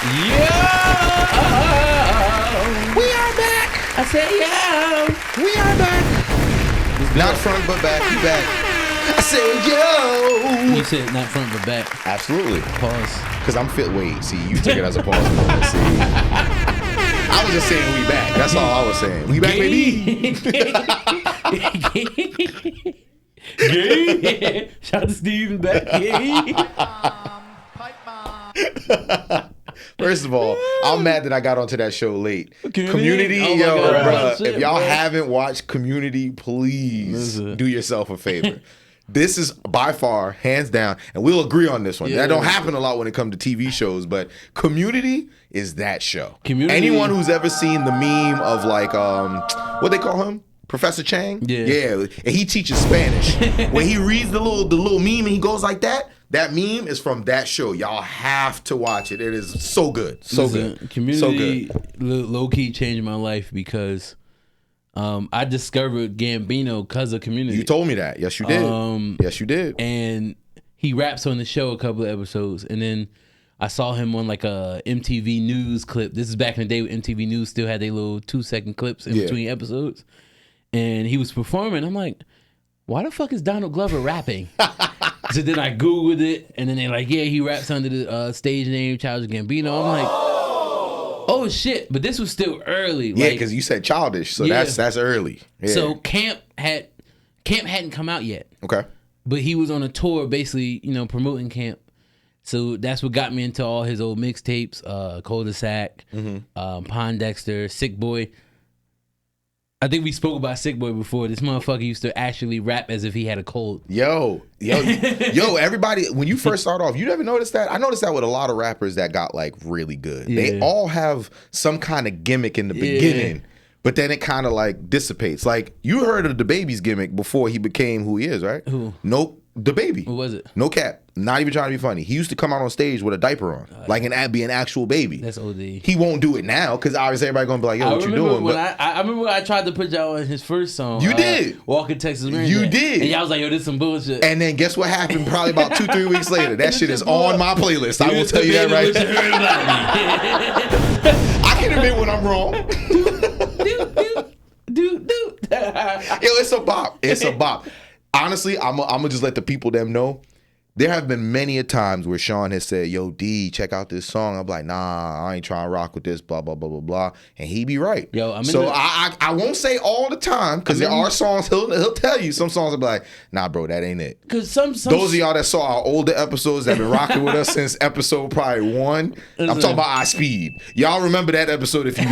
Yo! We are back. I said yo! We are back. Not front but back. We back. I said yo. You said not front but back. Absolutely. Pause. Because I'm fit. Wait, see, you took it as a pause. See, I was just saying we back. That's all I was saying. We back, baby. Gay. Shout out to Steve back. Gay. First of all, I'm mad that I got onto that show late. Community, Oh yo, God, bro. shit, If y'all bro. haven't watched Community, please do yourself a favor. This is by far, hands down, and we'll agree on this one. Yeah. That don't happen a lot when it comes to TV shows, but Community is that show. Community. Anyone who's ever seen the meme of like, what they call him? Professor Chang? Yeah. And he teaches Spanish. When he reads the little meme and he goes like that meme is from that show. Y'all have to watch it. It is so good. So good. Community So good. low-key changed my life because I discovered Gambino because of Community. You told me that. Yes, you did. Yes, you did. And he raps on the show a couple of episodes. And then I saw him on like a MTV News clip. This is back in the day when MTV News still had their little 2-second clips in between episodes. And he was performing. I'm like, why the fuck is Donald Glover rapping? So then I Googled it, and then they're like, yeah, he raps under the stage name Childish Gambino. I'm like, oh shit! But this was still early. Yeah, like, because you said childish, so Yeah. that's early. Yeah. so Camp hadn't come out yet, Okay. but he was on a tour, basically, promoting Camp. So that's what got me into all his old mixtapes, Cul-de-sac, Pond Dexter, Sick Boy. I think we spoke about Sick Boy before. This motherfucker used to actually rap as if he had a cold. Yo, everybody, when you first start off, you never noticed that? I noticed that with a lot of rappers that got like really good. Yeah. They all have some kind of gimmick in the beginning, but then it kind of like dissipates. Like you heard of the Baby's gimmick before he became who he is, right? Who? Nope. The Baby. What was it? No cap. Not even trying to be funny. He used to come out on stage with a diaper on, like be an actual baby. That's OD. He won't do it now because obviously everybody gonna be like, "Yo, what you doing?" When But I remember when I tried to put y'all on his first song. You did. Walking Texas Ranger. You did. And y'all was like, yo, this some bullshit. and then guess what happened? Probably about 2-3 weeks later, that shit is on my playlist. I will tell you that right now. I can admit when I'm wrong. Dude. Yo, it's a bop. It's a bop. Honestly, I'm gonna just let the people them know. There have been many a times where Shawn has said, "Yo, D, check out this song." I'm like, "Nah, I ain't trying to rock with this." Blah blah blah blah blah, and he be right. Yo, I won't say all the time because there are songs he'll tell you. Some songs will be like, "Nah, bro, that ain't it." Because some Those of y'all that saw our older episodes that been rocking with us since episode probably 1. I'm talking about our speed. Y'all remember that episode? If you're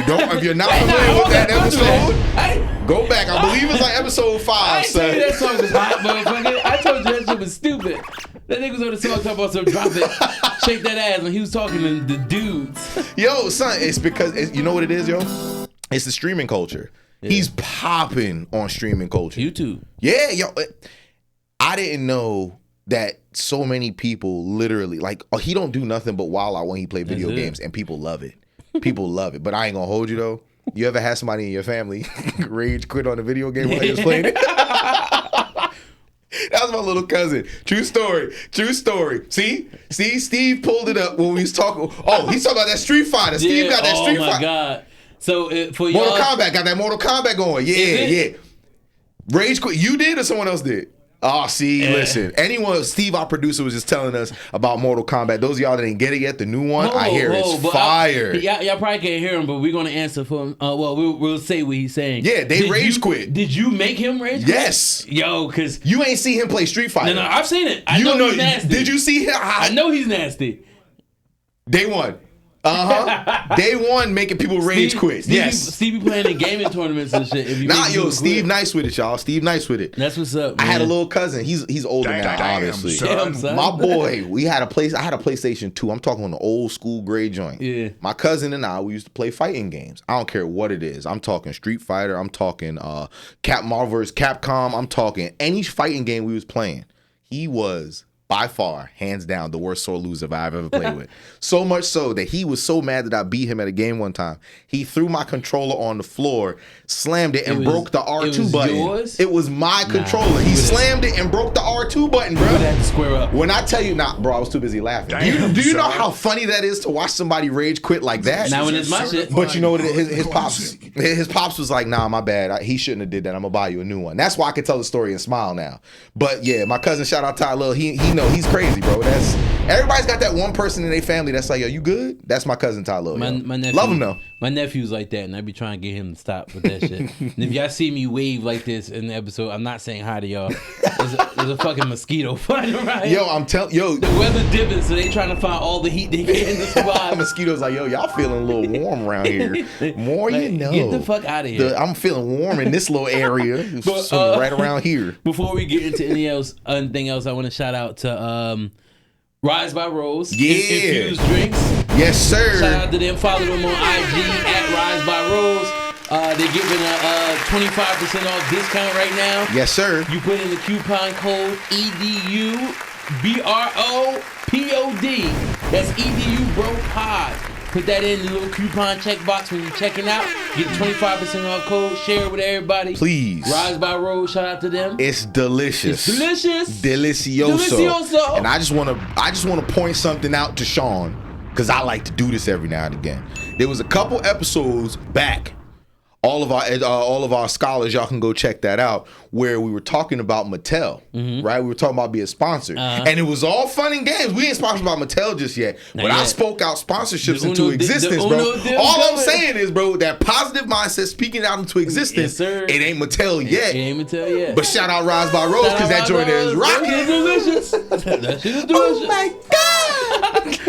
not familiar with that episode, go back. I believe it's like episode 5. I ain't son. saying that song was hot, motherfucker. I told you that shit was stupid. That nigga was on the song talking about some drop it, shake that ass when he was talking to the dudes. Yo, son, it's because you know what it is, yo? It's the streaming culture. Yeah. He's popping on streaming culture. YouTube. Yeah, yo. I didn't know that so many people literally he don't do nothing but wild out when he play video games, and people love it. People love it. But I ain't gonna hold you though. You ever had somebody in your family rage quit on a video game while he was playing it? That was my little cousin. True story. See, Steve pulled it up when we was talking. Oh, he's talking about that Street Fighter. Steve got that Street Fighter. Oh my God. So for y'all, Mortal Kombat got that Mortal Kombat going. Yeah. Rage quit. You did or someone else did? Oh, see, listen. Steve, our producer, was just telling us about Mortal Kombat. Those of y'all that didn't get it yet, the new one, I hear it's fire. Y'all probably can't hear him, but we're going to answer for him. We'll say what he's saying. Yeah, they rage quit. Did you make him rage quit? Yes. Yo, because... You ain't see him play Street Fighter. No, I've seen it. I know he's nasty. Did you see him? I know he's nasty. Day one. Day one making people rage quit. Stevie playing in gaming tournaments and shit. Steve nice with it, y'all. Steve nice with it. That's what's up, man. I had a little cousin. He's older now, obviously. Damn, son. My boy, I had a PlayStation 2. I'm talking on the old school gray joint. Yeah. My cousin and I, we used to play fighting games. I don't care what it is. I'm talking Street Fighter. I'm talking Marvel vs. Capcom. I'm talking any fighting game we was playing. He was by far, hands down, the worst sore loser I've ever played with. So much so that he was so mad that I beat him at a game one time. He threw my controller on the floor, slammed it, and broke the R2 button. Yours? It was my controller. He slammed it and broke the R2 button, bro. You had to square up. When I tell you, bro, I was too busy laughing. Do you know how funny that is to watch somebody rage quit like that? Now when it's my shit. But you know what? His pops was like, nah, my bad. He shouldn't have did that. I'm gonna buy you a new one. That's why I can tell the story and smile now. But yeah, my cousin, shout out Tyler, he know he's crazy, bro. That's everybody's got that one person in their family that's like, yo, you good? That's my cousin Tyler. My nephew, love him though. My nephew's like that, and I be trying to get him to stop with that shit. And if y'all see me wave like this in the episode, I'm not saying hi to y'all. There's a fucking mosquito flying around. Yo, I'm telling the weather dipping, so they trying to find all the heat they can to survive. Mosquitoes like, yo, y'all feeling a little warm around here. More like, you know. Get the fuck out of here. I'm feeling warm in this little area, but, right around here. Before we get into anything else, I want to shout out to Rise by Rose. Yeah. Infused drinks. Yes, sir. Shout out to them. Follow them on IG at Rise by Rose. They're giving a 25% off discount right now. Yes, sir. You put in the coupon code EDUBROPOD. That's EDUBROPOD. Put that in the little coupon checkbox when you're checking out. Get 25% off code. Share it with everybody. Please. Rise by Rose. Shout out to them. It's delicious. It's delicious. Delicioso. And I just want to point something out to Shawn, because I like to do this every now and again. There was a couple episodes back. All of our scholars, y'all can go check that out, where we were talking about Mattel, right? We were talking about being sponsored. And it was all fun and games. We ain't sponsored by Mattel just yet. But I spoke out sponsorships into existence, bro. All I'm saying is, bro, that positive mindset speaking out into existence, it ain't Mattel yet. It ain't Mattel yet. But shout out Rise by Rose, because that joint is rocking. That shit is delicious. That shit is delicious. Oh my God.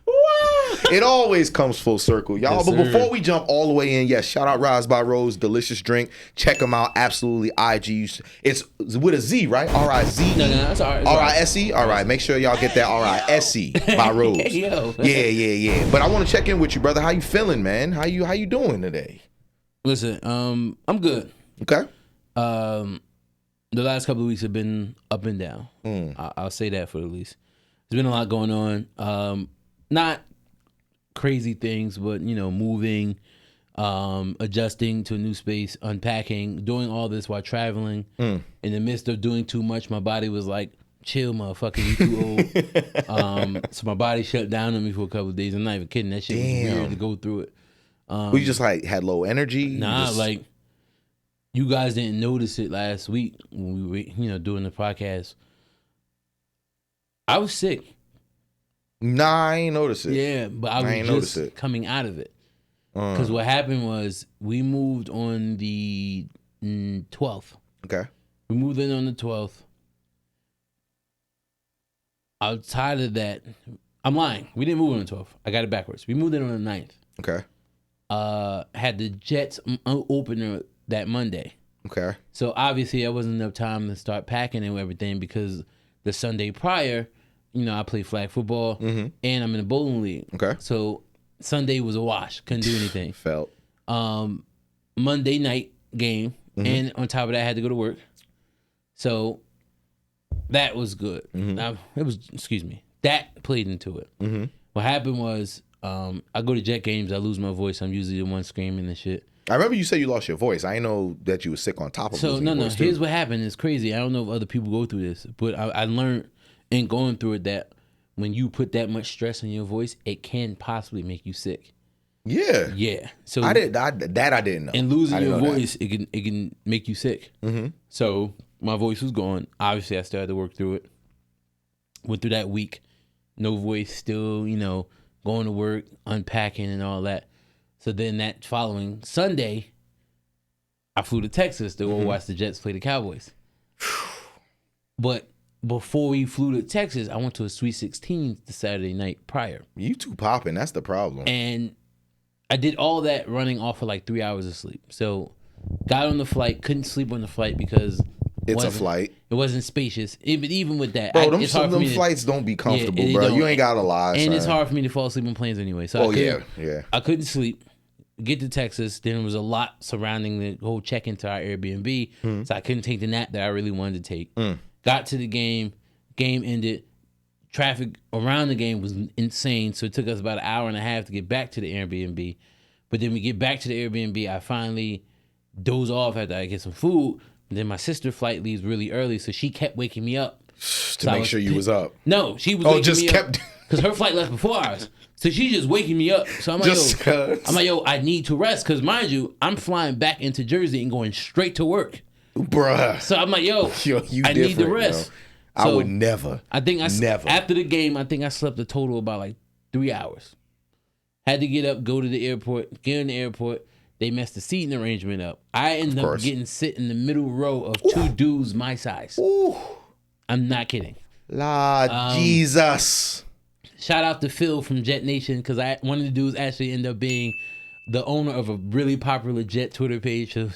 Wow. It always comes full circle, y'all. Yes, but before we jump all the way in, yes, shout out Rise by Rose, delicious drink. Check them out, absolutely IG. It's with a Z, right? R-I-Z-E? No, that's R-I-S-E? All right, make sure y'all get that R-I-S-E by Rose. Yeah. But I want to check in with you, brother. How you feeling, man? How you doing today? Listen, I'm good. Okay. The last couple of weeks have been up and down. I'll say that for the least. There's been a lot going on. Not crazy things, but moving, adjusting to a new space, unpacking, doing all this while traveling. In the midst of doing too much, my body was like, chill, motherfucker, you too old. So my body shut down on me for a couple of days. I'm not even kidding. That shit was weird to go through it. We just had low energy? Like, you guys didn't notice it last week when we were doing the podcast. I was sick. Nah, I ain't noticed it. Yeah, but I was just coming out of it. Because what happened was we moved on the 12th. Okay. We moved in on the 12th. Outside of that, I'm lying. We didn't move on the 12th. I got it backwards. We moved in on the 9th. Okay. Had the Jets opener that Monday. Okay. So obviously, there wasn't enough time to start packing and everything because the Sunday prior, I play flag football and I'm in a bowling league. Okay. So Sunday was a wash. Couldn't do anything. Felt. Monday night game. And on top of that, I had to go to work. So that was good. Now, that played into it. What happened was I go to Jet games. I lose my voice. I'm usually the one screaming and shit. I remember you said you lost your voice. I didn't know that you were sick on top of it. So no. Here's what happened. It's crazy. I don't know if other people go through this, but I learned in going through it that when you put that much stress on your voice, it can possibly make you sick. Yeah. Yeah. So I didn't know. And losing your voice, it can make you sick. So my voice was gone. Obviously, I started to work through it. Went through that week, no voice, still, going to work, unpacking and all that. So then that following Sunday, I flew to Texas to go watch the Jets play the Cowboys. But before we flew to Texas, I went to a Sweet 16 the Saturday night prior. You too popping. That's the problem. And I did all that running off of like 3 hours of sleep. So got on the flight, couldn't sleep on the flight because it's a flight. It wasn't spacious. But even with that, bro, them flights don't be comfortable, bro. You ain't got to lie. And it's hard for me to fall asleep on planes anyway. So yeah. I couldn't sleep. Get to Texas, then there was a lot surrounding the whole check into our Airbnb. So I couldn't take the nap that I really wanted to take. Got to the game. Game ended. Traffic around the game was insane, so it took us about an hour and a half to get back to the Airbnb. But then we get back to the Airbnb, I finally doze off after I get some food. And then my sister's flight leaves really early, so she kept waking me up. To make sure you was up. No, she was waking me up. Because her flight left before ours. So she's just waking me up. So I'm like, yo, I need to rest. Because mind you, I'm flying back into Jersey and going straight to work. Bruh. So I'm like, yo I need to rest. Yo. I would never. I think after the game, I think I slept a total of about like 3 hours. Had to get up, go to the airport, get in the airport. They messed the seating arrangement up. I ended up getting sit in the middle row of two dudes my size. Ooh. I'm not kidding. Jesus. Shout out to Phil from Jet Nation, because one of the dudes actually ended up being the owner of a really popular Jet Twitter page. So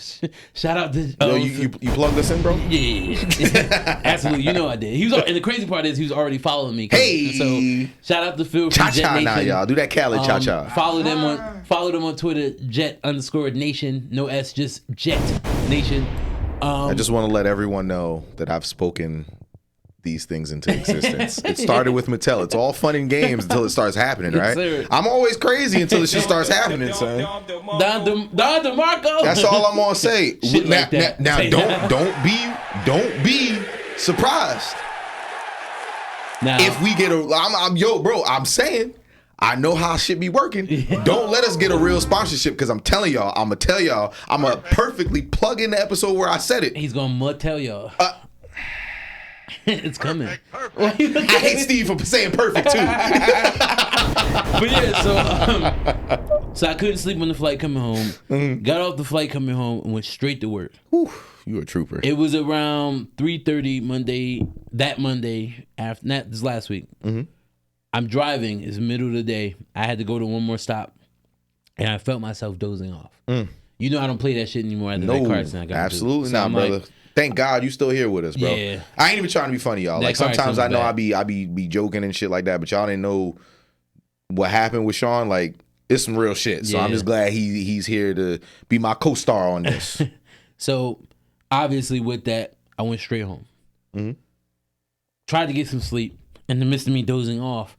shout out to you plugged us in, bro? Yeah. Absolutely. You know I did. And the crazy part is he was already following me. Hey. So shout out to Phil from Jet Nation. Now, y'all. Do that Cali cha-cha. Follow them on Twitter, Jet_Nation. No S, just Jet Nation. I just want to let everyone know that I've spoken these things into existence. It started with Mattel. It's all fun and games until it starts happening, right? Sir. I'm always crazy until the shit starts happening, son. Don DeMarco. That's all I'm gonna say. Now don't be surprised. Now, if we get I'm saying I know how shit be working. Don't let us get a real sponsorship, because I'm telling y'all, I'm gonna tell y'all, I'm gonna perfectly plug in the episode where I said it. He's gonna tell y'all. It's coming. I hate Steve for saying perfect too. But yeah, so I couldn't sleep on the flight coming home. Mm-hmm. Got off the flight coming home and went straight to work. Whew, you a trooper. It was around 3:30 Monday. After that, this last week. Mm-hmm. I'm driving. It's the middle of the day. I had to go to one more stop, and I felt myself dozing off. You know I don't play that shit anymore after that car accident I got absolutely not, brother. Thank God you still here with us, bro. Yeah. I ain't even trying to be funny, y'all. Like sometimes I know I be joking and shit like that, but y'all didn't know what happened with Shawn. Like it's some real shit. So I'm just glad he's here to be my co-star on this. So obviously with that, I went straight home. Mm-hmm. Tried to get some sleep. In the midst of me dozing off,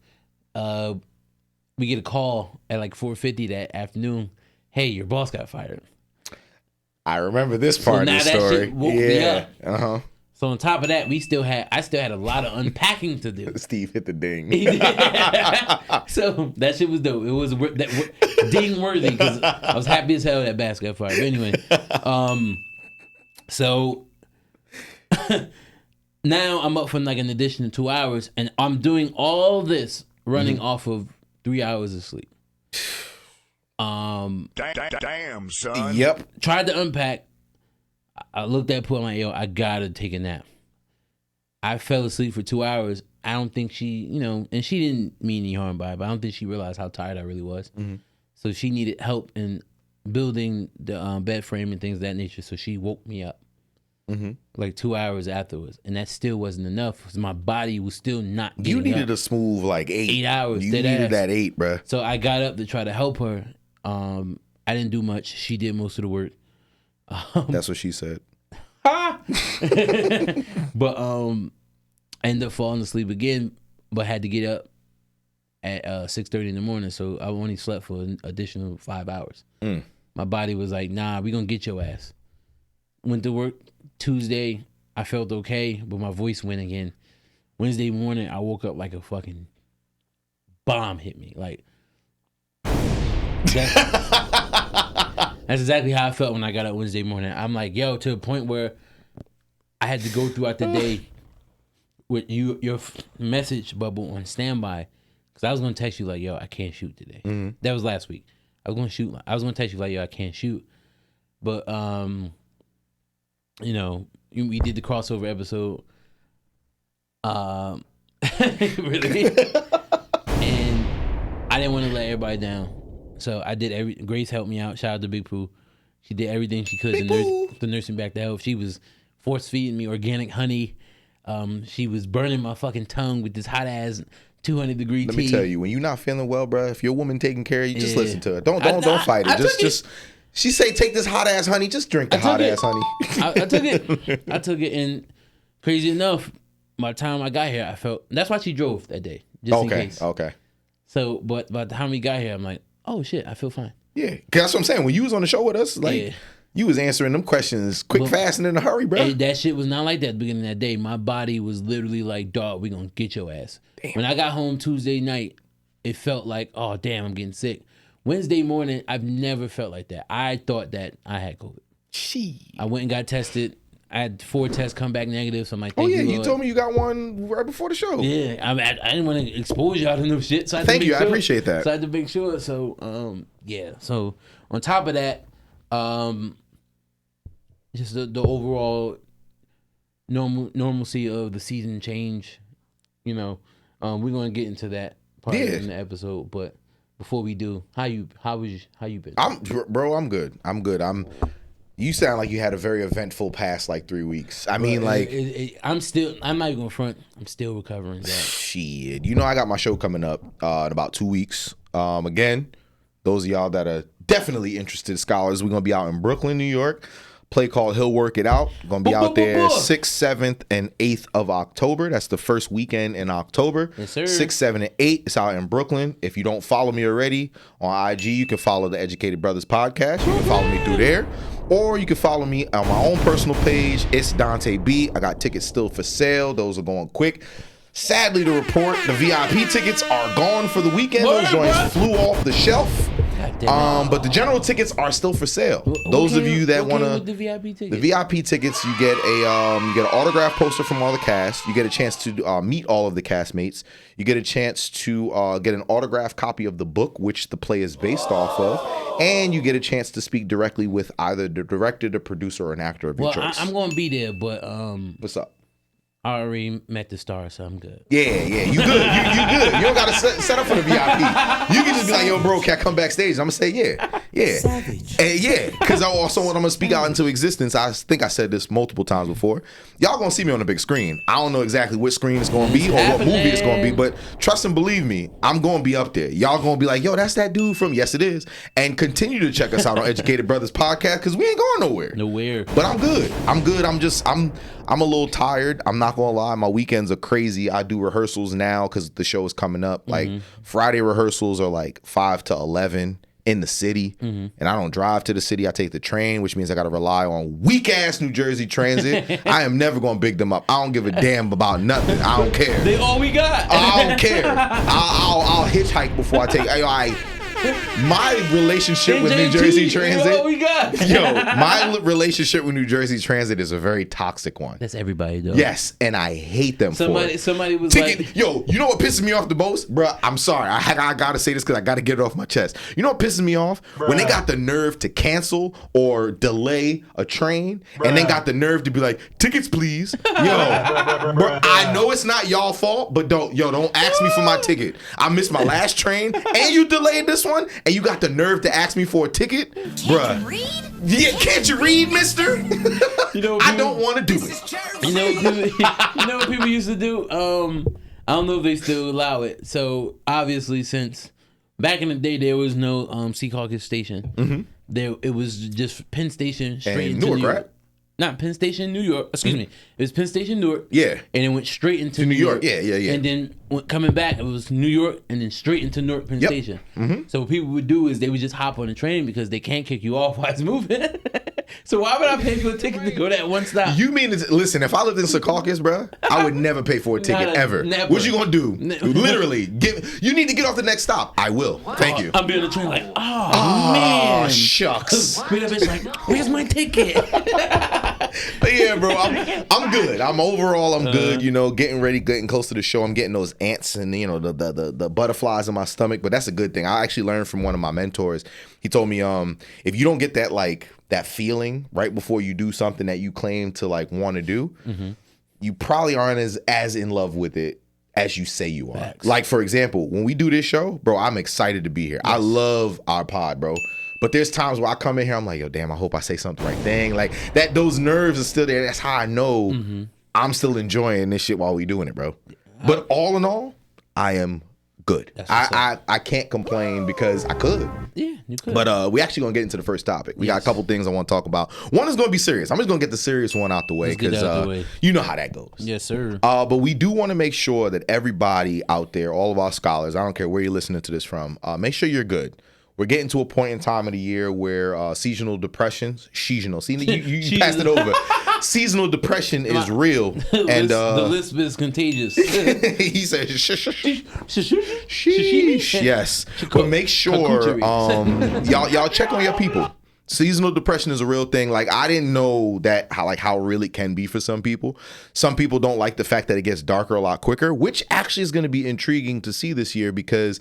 we get a call at like 4:50 that afternoon. Hey, your boss got fired. I remember this part of the story. Shit woke me up. So on top of that, I still had a lot of unpacking to do. Steve hit the ding. So that shit was dope. It was ding worthy, because I was happy as hell that bass got fired. But anyway, so now I'm up for like an additional 2 hours, and I'm doing all this running off of 3 hours of sleep. Damn, son. Yep. Tried to unpack. I looked at Pooh. I'm like, yo, I gotta take a nap. I fell asleep for 2 hours. I don't think she, and she didn't mean any harm by it, but I don't think she realized how tired I really was. Mm-hmm. So she needed help in building the bed frame and things of that nature. So she woke me up like 2 hours afterwards, and that still wasn't enough because my body was still not getting You needed up. a smooth like 8 hours. You needed that 8, bro. So I got up to try to help her. I didn't do much. She did most of the work. That's what she said. But I ended up falling asleep again, but had to get up at 6:30 in the morning. So I only slept for an additional 5 hours. My body was like, nah, we gonna get your ass. Went to work Tuesday. I felt okay, but my voice went again. Wednesday morning, I woke up like a fucking bomb hit me. Like, that's exactly how I felt when I got up Wednesday morning. I'm like, yo, to the point where I had to go throughout the day with your message bubble on standby, because I was gonna text you like, yo, I can't shoot today. That was last week. I was gonna text you like, yo, I can't shoot, but we did the crossover episode, really, and I didn't want to let everybody down. So I did Grace helped me out. Shout out to Big Pooh. She did everything she could to nurse me back to health. She was force feeding me organic honey. She was burning my fucking tongue with this hot ass 200-degree tea. Let me tell you, when you're not feeling well, bro, if your woman taking care of you, just listen to her. Don't fight it. Just she say take this hot ass honey. Just drink the hot ass honey. I took it, and Crazy enough, by the time I got here, I felt that's why she drove that day, just in case. Okay. So, but by the time we got here, I'm like, oh shit, I feel fine. Yeah, because that's what I'm saying. When you was on the show with us, like you was answering them questions quick, fast, and in a hurry, bro. And that shit was not like that at the beginning of that day. My body was literally like, dog, we gonna get your ass. Damn. When I got home Tuesday night, it felt like, oh damn, I'm getting sick. Wednesday morning, I've never felt like that. I thought that I had COVID. I went and got tested. I had 4 tests come back negative, so I'm like, thank you, you told me you got one right before the show. Yeah, I didn't want to expose y'all to no shit. So I Thank you, I appreciate that. So I had to make sure. So, yeah. So on top of that, just the overall normalcy of the season change. You know, we're gonna get into that part in the episode, but before we do, how you been? I'm good. You sound like you had a very eventful past like 3 weeks. I mean, like I'm not even gonna front. I'm still recovering. That. Shit, you know, I got my show coming up in about 2 weeks. Again, those of y'all that are definitely interested scholars, we're gonna be out in Brooklyn, New York. Play called He'll Work It Out. Gonna be out there 6th, 7th, and 8th of October. That's the first weekend in October. Yes, sir. 6th, 7th, and 8th. It's out in Brooklyn. If you don't follow me already on IG, you can follow the Educated Brothers Podcast. You can follow me through there. Or you can follow me on my own personal page. It's Dante B. I got tickets still for sale. Those are going quick. Sadly to report, the VIP tickets are gone for the weekend. Those joints flew off the shelf. But the general tickets are still for sale. Those of you that want to, the VIP tickets? The VIP tickets, you get an autograph poster from all the cast. You get a chance to meet all of the castmates. You get a chance to get an autographed copy of the book, which the play is based off of, and you get a chance to speak directly with either the director, the producer, or an actor of your choice. I'm going to be there, but what's up? I already met the star, so I'm good. Yeah, you good. You good. You don't got to set up for the VIP. You can just be like, yo, bro, can I come backstage? I'm going to say, yeah. Savage. And because I also want to speak out into existence. I think I said this multiple times before. Y'all going to see me on the big screen. I don't know exactly which screen it's going to be or what movie it's going to be, but trust and believe me, I'm going to be up there. Y'all going to be like, yo, that's that dude from, yes, it is. And continue to check us out on Educated Brothers Podcast because we ain't going nowhere. Nowhere. But I'm good. I'm a little tired. I'm not gonna lie. My weekends are crazy. I do rehearsals now because the show is coming up. Like Friday rehearsals are like 5 to 11 in the city, and I don't drive to the city. I take the train, which means I got to rely on weak ass New Jersey Transit. I am never gonna big them up. I don't give a damn about nothing. I don't care. They all we got. I don't care. I'll hitchhike before I take. My relationship with New Jersey Transit, my relationship with New Jersey Transit is a very toxic one. That's everybody, though. Yes, and I hate them for it. Somebody was like, yo, you know what pisses me off the most? Bruh, I'm sorry. I got to say this because I got to get it off my chest. You know what pisses me off? Bruh. When they got the nerve to cancel or delay a train, and they got the nerve to be like, tickets, please. Yo, bruh, I know it's not y'all fault, but don't ask me for my ticket. I missed my last train, and you delayed this one, and you got the nerve to ask me for a ticket, bruh. Can't you read? Yeah, can't you read, mister? I don't want to do it. You know what people used to do? I don't know if they still allow it. So obviously, since back in the day, there was no Secaucus Station. It was just Penn Station straight into Newark, New York. right? Not Penn Station, New York. Excuse me. It was Penn Station, Newark. Yeah. And it went straight into New York. Yeah. And then coming back, it was New York and then straight into Newark Penn Station. So what people would do is they would just hop on the train because they can't kick you off while it's moving. So why would I pay for a ticket to go that one stop? You mean, listen, if I lived in Secaucus, bro, I would never pay for a ticket ever. Never. What you gonna do? Literally, you need to get off the next stop. I will. Thank you. I'm being on the train like, oh man. Shucks. Me that bitch like, where's my ticket? But yeah, bro, I'm good. I'm good. You know, getting close to the show. I'm getting those ants and the butterflies in my stomach. But that's a good thing. I actually learned from one of my mentors. He told me, if you don't get that feeling right before you do something that you claim to want to do, you probably aren't as in love with it as you say you are. Facts. Like, for example, when we do this show, bro, I'm excited to be here. Yes. I love our pod, bro. But there's times where I come in here, I'm like, yo, damn, I hope I say something right thing. Like those nerves are still there. That's how I know I'm still enjoying this shit while we doing it, bro. But all in all, I am good. I can't complain because I could. Yeah. you could. But we actually gonna get into the first topic. We got a couple things I want to talk about. One is gonna be serious. I'm just gonna get the serious one out the way because you know how that goes. Yes, sir. But we do want to make sure that everybody out there, all of our scholars, I don't care where you're listening to this from, make sure you're good. We're getting to a point in time of the year where seasonal depressions, seasonal. See, you passed it over. Seasonal depression is real, and the lisp is contagious. he said, "Sheesh." Yes, but make sure y'all check on your people. Seasonal depression is a real thing. Like, I didn't know that how real it can be for some people. Some people don't like the fact that it gets darker a lot quicker, which actually is going to be intriguing to see this year because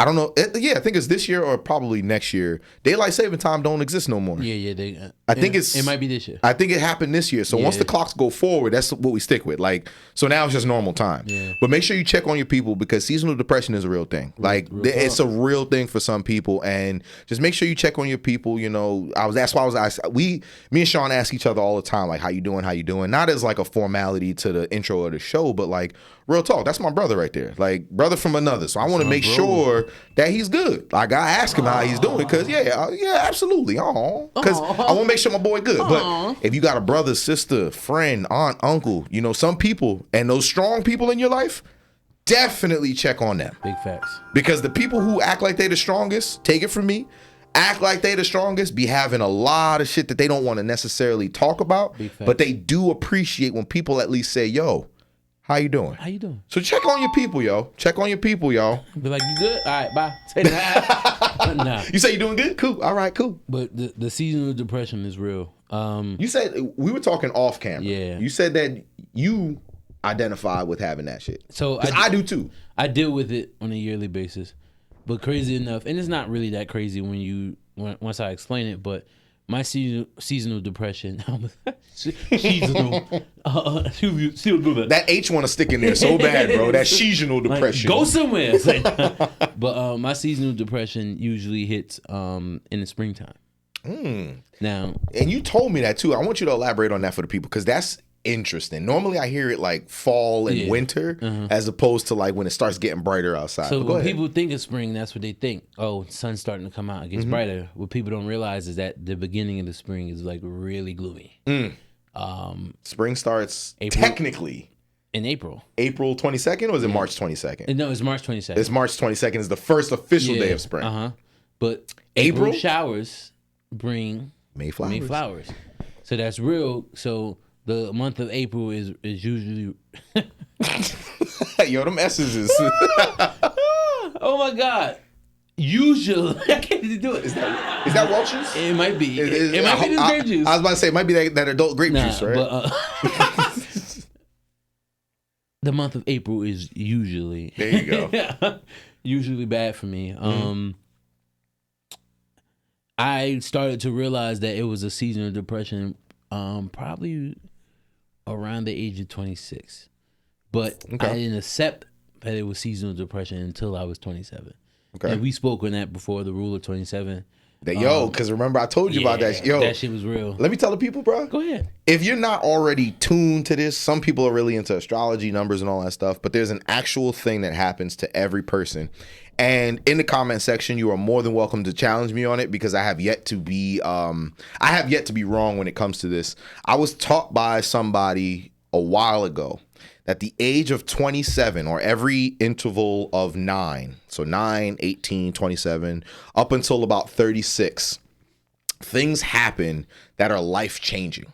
I don't know. I think it's this year or probably next year. Daylight saving time don't exist no more. Yeah. I think it might be this year. I think it happened this year. So once the clocks go forward, that's what we stick with. Like, so now it's just normal time. Yeah. But make sure you check on your people because seasonal depression is a real thing. Like, it's a real thing for some people, and just make sure you check on your people. You know, that's why I was asked. Me and Shawn ask each other all the time, like, how you doing? How you doing? Not as like a formality to the intro of the show, but like real talk. That's my brother right there. Like, brother from another. So I want to make sure that he's good. Like, I ask him how he's doing because yeah, absolutely. Because I want to make sure my boy good. But if you got a brother, sister, friend, aunt, uncle, you know, some people and those strong people in your life, definitely check on them. Big facts. Because the people who act like they the strongest, take it from me, act like they the strongest, be having a lot of shit that they don't want to necessarily talk about, but they do appreciate when people at least say, yo, how you doing? How you doing? So check on your people, yo. Check on your people, y'all. Be like, you good? All right, bye. Say that. Nah. You say you doing good? Cool. All right, cool. But the seasonal depression is real. You said, we were talking off camera. Yeah. You said that you identify with having that shit. So I do too. I deal with it on a yearly basis. But crazy enough, and it's not really that crazy once I explain it, but my seasonal depression, seasonal, still do that. That H want to stick in there so bad, bro. That seasonal depression. Like, go somewhere. But my seasonal depression usually hits in the springtime. Now, and you told me that too. I want you to elaborate on that for the people because that's interesting. Normally I hear it like fall and winter as opposed to like when it starts getting brighter outside. So when people think of spring, that's what they think. Oh, sun's starting to come out. It gets brighter. What people don't realize is that the beginning of the spring is like really gloomy. Spring starts technically in April. April 22nd or is it March 22nd? No, it's March 22nd. It's March 22nd is the first official day of spring. But April showers bring May flowers. So that's real. So the month of April is usually yo, them S's is oh my God. Usually I can't do it. Is that Welch's? It might be. It might be this grape juice. I was about to say it might be that adult grape juice, right? But, the month of April is usually there you go. Usually bad for me. I started to realize that it was a season of depression probably around the age of 26. But I didn't accept that it was seasonal depression until I was 27. Okay. And we spoke on that before, the rule of 27. Because remember I told you about that. Yo, that shit was real. Let me tell the people, bro. Go ahead. If you're not already tuned to this, some people are really into astrology, numbers, and all that stuff, but there's an actual thing that happens to every person. And in the comment section, you are more than welcome to challenge me on it because I have yet to be wrong when it comes to this. I was taught by somebody a while ago that the age of 27 or every interval of 9, so 9, 18, 27, up until about 36, things happen that are life-changing.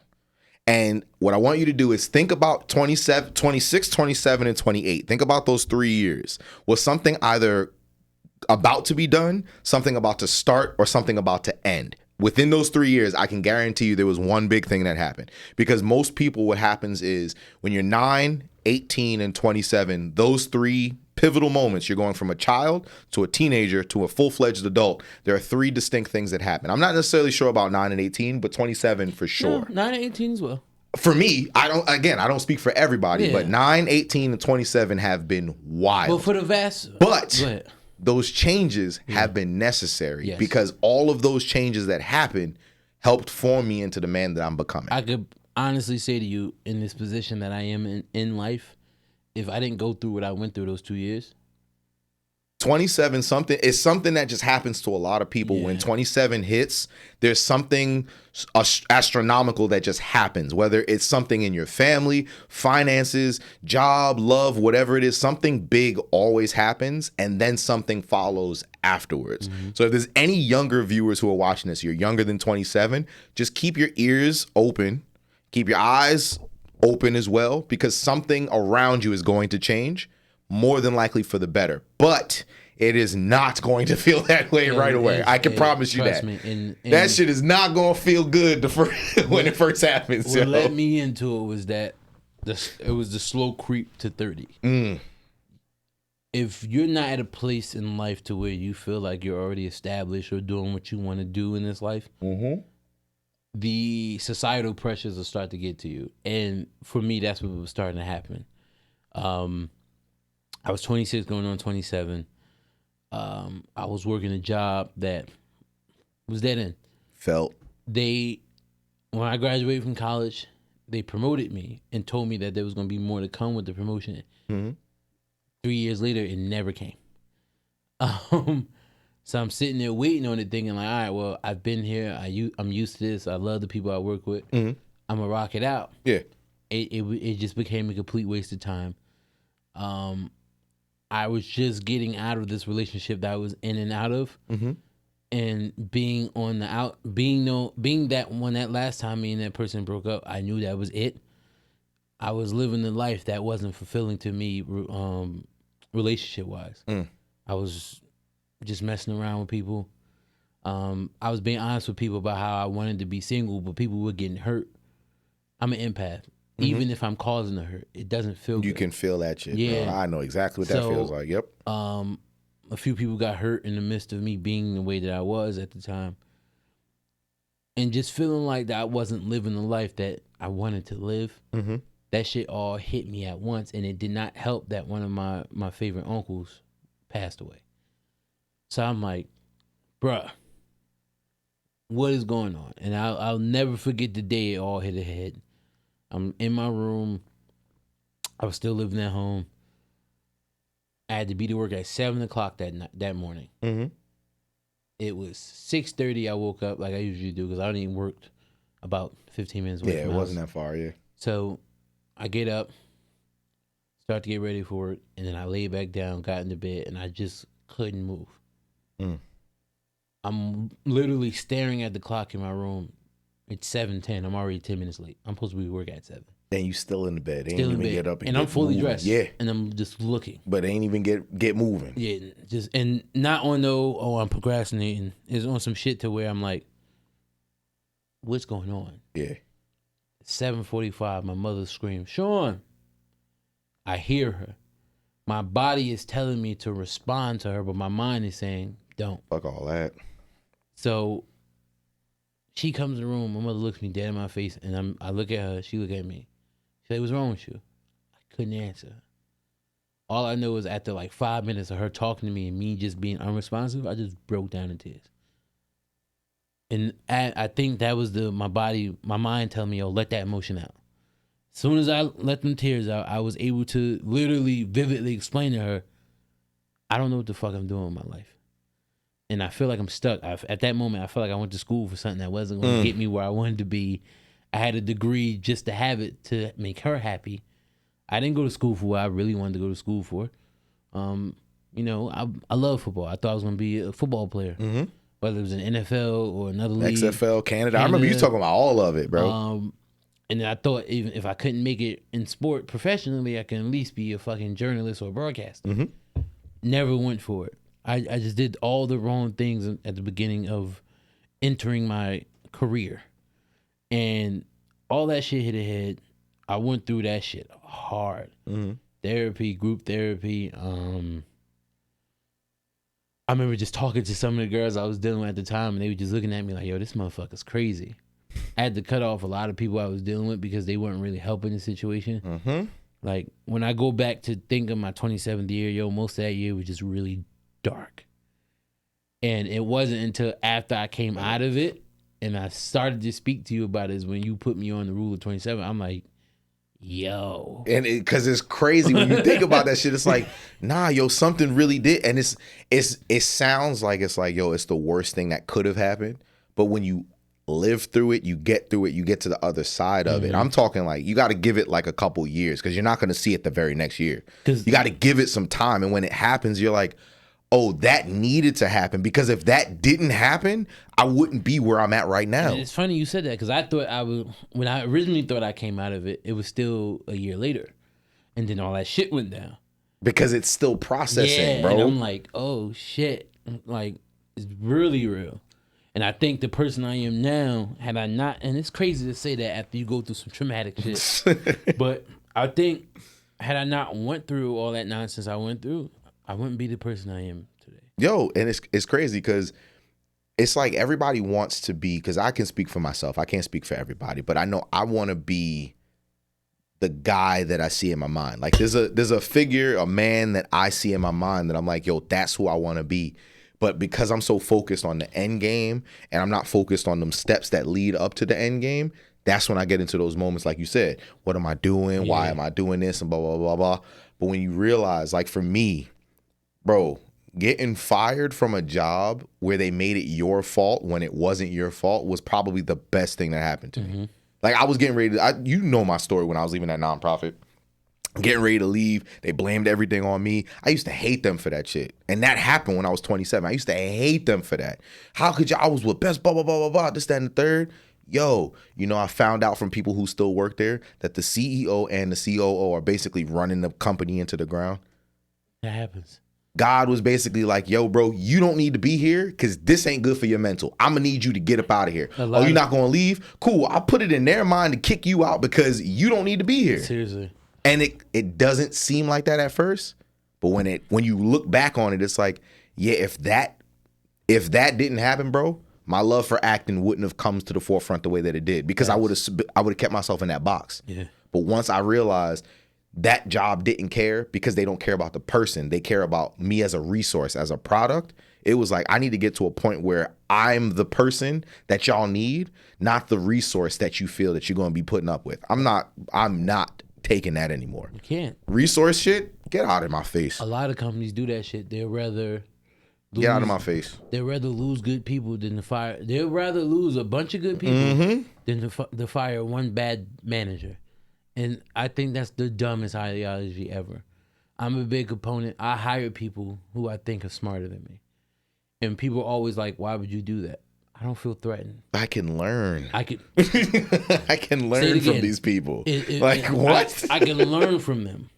And what I want you to do is think about 26, 27, and 28. Think about those 3 years. Was something either about to be done, something about to start, or something about to end? Within those 3 years, I can guarantee you there was one big thing that happened. Because most people, what happens is when you're 9, 18, and 27, those 3 pivotal moments, you're going from a child to a teenager to a full-fledged adult. There are 3 distinct things that happen. I'm not necessarily sure about 9 and 18, but 27 for sure. 9 and 18 as well. For me, I don't speak for everybody, but 9, 18, and 27 have been wild. But for the vast... But those changes have been necessary because all of those changes that happened helped form me into the man that I'm becoming. I could honestly say to you, in this position that I am in life, if I didn't go through what I went through those 2 years, 27 something is something that just happens to a lot of people. When 27 hits, there's something astronomical that just happens, whether it's something in your family, finances, job, love, whatever it is. Something big always happens, and then something follows afterwards. So if there's any younger viewers who are watching this, you're younger than 27, just keep your ears open, keep your eyes open as well, because something around you is going to change, more than likely for the better. But it is not going to feel that way right away. I can promise you that. And that shit is not going to feel good when it first happens. What led me into it was that it was the slow creep to 30. If you're not at a place in life to where you feel like you're already established or doing what you want to do in this life, the societal pressures will start to get to you. And for me, that's what was starting to happen. I was 26 going on 27. I was working a job that was dead end. When I graduated from college, they promoted me and told me that there was going to be more to come with the promotion. 3 years later, it never came. So I'm sitting there waiting on it, thinking like, all right, well, I've been here. I'm used to this. I love the people I work with. I'm gonna rock it out. Yeah. It just became a complete waste of time. I was just getting out of this relationship that I was in and out of, and being on the out, being that when that last time me and that person broke up, I knew that was it. I was living the life that wasn't fulfilling to me, relationship wise. I was just messing around with people. I was being honest with people about how I wanted to be single, but people were getting hurt. I'm an empath. Even if I'm causing the hurt, it doesn't feel good. You can feel that shit. Yeah. Bro. I know exactly what that feels like. Yep. A few people got hurt in the midst of me being the way that I was at the time. And just feeling like that I wasn't living the life that I wanted to live. That shit all hit me at once. And it did not help that one of my favorite uncles passed away. So I'm like, bruh, what is going on? And I'll never forget the day it all hit ahead. I'm in my room. I was still living at home. I had to be to work at 7 o'clock that morning. It was 6:30. I woke up like I usually do because I only worked about 15 minutes away from it my wasn't house. that far, yeah. So I get up, start to get ready for it, and then I lay back down, got into bed, and I just couldn't move. I'm literally staring at the clock in my room. It's 7:10. I'm already 10 minutes late. I'm supposed to be at work at 7. And you still in the bed. Still in bed. Get up and I'm fully moving. dressed. Yeah. And I'm just looking. But ain't even get moving. Yeah. And not on I'm procrastinating. It's on some shit to where I'm like, what's going on? Yeah. 7:45, my mother screams, Shawn. I hear her. My body is telling me to respond to her, but my mind is saying, don't. Fuck all that. So she comes in the room. My mother looks me dead in my face, and I look at her. She look at me. She said, what's wrong with you? I couldn't answer. All I know is after like 5 minutes of her talking to me and me just being unresponsive, I just broke down in tears. And I think that was my mind telling me, let that emotion out. As soon as I let them tears out, I was able to literally vividly explain to her, I don't know what the fuck I'm doing with my life. And I feel like I'm stuck. At that moment, I felt like I went to school for something that wasn't going to get me where I wanted to be. I had a degree just to have it to make her happy. I didn't go to school for what I really wanted to go to school for. I love football. I thought I was going to be a football player. Whether it was an NFL or another league. XFL, Canada. I remember you talking about all of it, bro. And then I thought even if I couldn't make it in sport professionally, I can at least be a fucking journalist or a broadcaster. Never went for it. I just did all the wrong things at the beginning of entering my career. And all that shit hit ahead. I went through that shit hard. Therapy, group therapy. I remember just talking to some of the girls I was dealing with at the time, and they were just looking at me like, yo, this motherfucker's crazy. I had to cut off a lot of people I was dealing with because they weren't really helping the situation. Like, when I go back to think of my 27th year, most of that year was just really dark. And it wasn't until after I came out of it and I started to speak to you about it is when you put me on the rule of 27. I'm like, Yo. And because it's crazy when you think about that shit, it's like, nah, yo, something really did. And it sounds like it's like, yo, it's the worst thing that could have happened. But when you live through it, you get through it, you get to the other side of it. I'm talking like you got to give it like a couple years because you're not going to see it the very next year. You got to give it some time. And when it happens, you're like, oh, that needed to happen, because if that didn't happen, I wouldn't be where I'm at right now. And it's funny you said that, because I thought when I originally thought I came out of it, it was still a year later. And then all that shit went down. Because it's still processing, bro. And I'm like, oh shit. Like, it's really real. And I think the person I am now, had I not, and it's crazy to say that after you go through some traumatic shit, but I think had I not went through all that nonsense I went through, I wouldn't be the person I am today. Yo, and it's crazy because it's like everybody wants to be, because I can speak for myself. I can't speak for everybody, but I know I want to be the guy that I see in my mind. Like there's a figure, a man that I see in my mind that I'm like, yo, that's who I want to be. But because I'm so focused on the end game and I'm not focused on them steps that lead up to the end game, that's when I get into those moments like you said. What am I doing? Why am I doing this? And blah, blah, blah, blah. But when you realize, like for me, bro, getting fired from a job where they made it your fault when it wasn't your fault was probably the best thing that happened to me. Like I was getting ready to, you know my story when I was leaving that nonprofit. Getting ready to leave, they blamed everything on me. I used to hate them for that shit. And that happened when I was 27. I used to hate them for that. How could you, I was with best, blah, blah, blah, blah, blah, this, that, and the third. Yo, you know, I found out from people who still work there that the CEO and the COO are basically running the company into the ground. That happens. God was basically like, yo, bro, you don't need to be here because this ain't good for your mental. I'm going to need you to get up out of here. Oh, you're not going to leave? Cool. I'll put it in their mind to kick you out because you don't need to be here. Seriously. And it doesn't seem like that at first. But when you look back on it, it's like, yeah, if that didn't happen, bro, my love for acting wouldn't have come to the forefront the way that it did because I would have kept myself in that box. Yeah. But once I realized that job didn't care because they don't care about the person. They care about me as a resource, as a product. It was like, I need to get to a point where I'm the person that y'all need, not the resource that you feel that you're going to be putting up with. I'm not taking that anymore. You can't. Resource shit, get out of my face. A lot of companies do that shit. They'd rather get out of my face. They'd rather lose good people than to fire. They'd rather lose a bunch of good people than to fire one bad manager. And I think that's the dumbest ideology ever. I'm a big opponent. I hire people who I think are smarter than me. And people are always like, why would you do that? I don't feel threatened. I can learn. I can learn from these people. What? I can learn from them.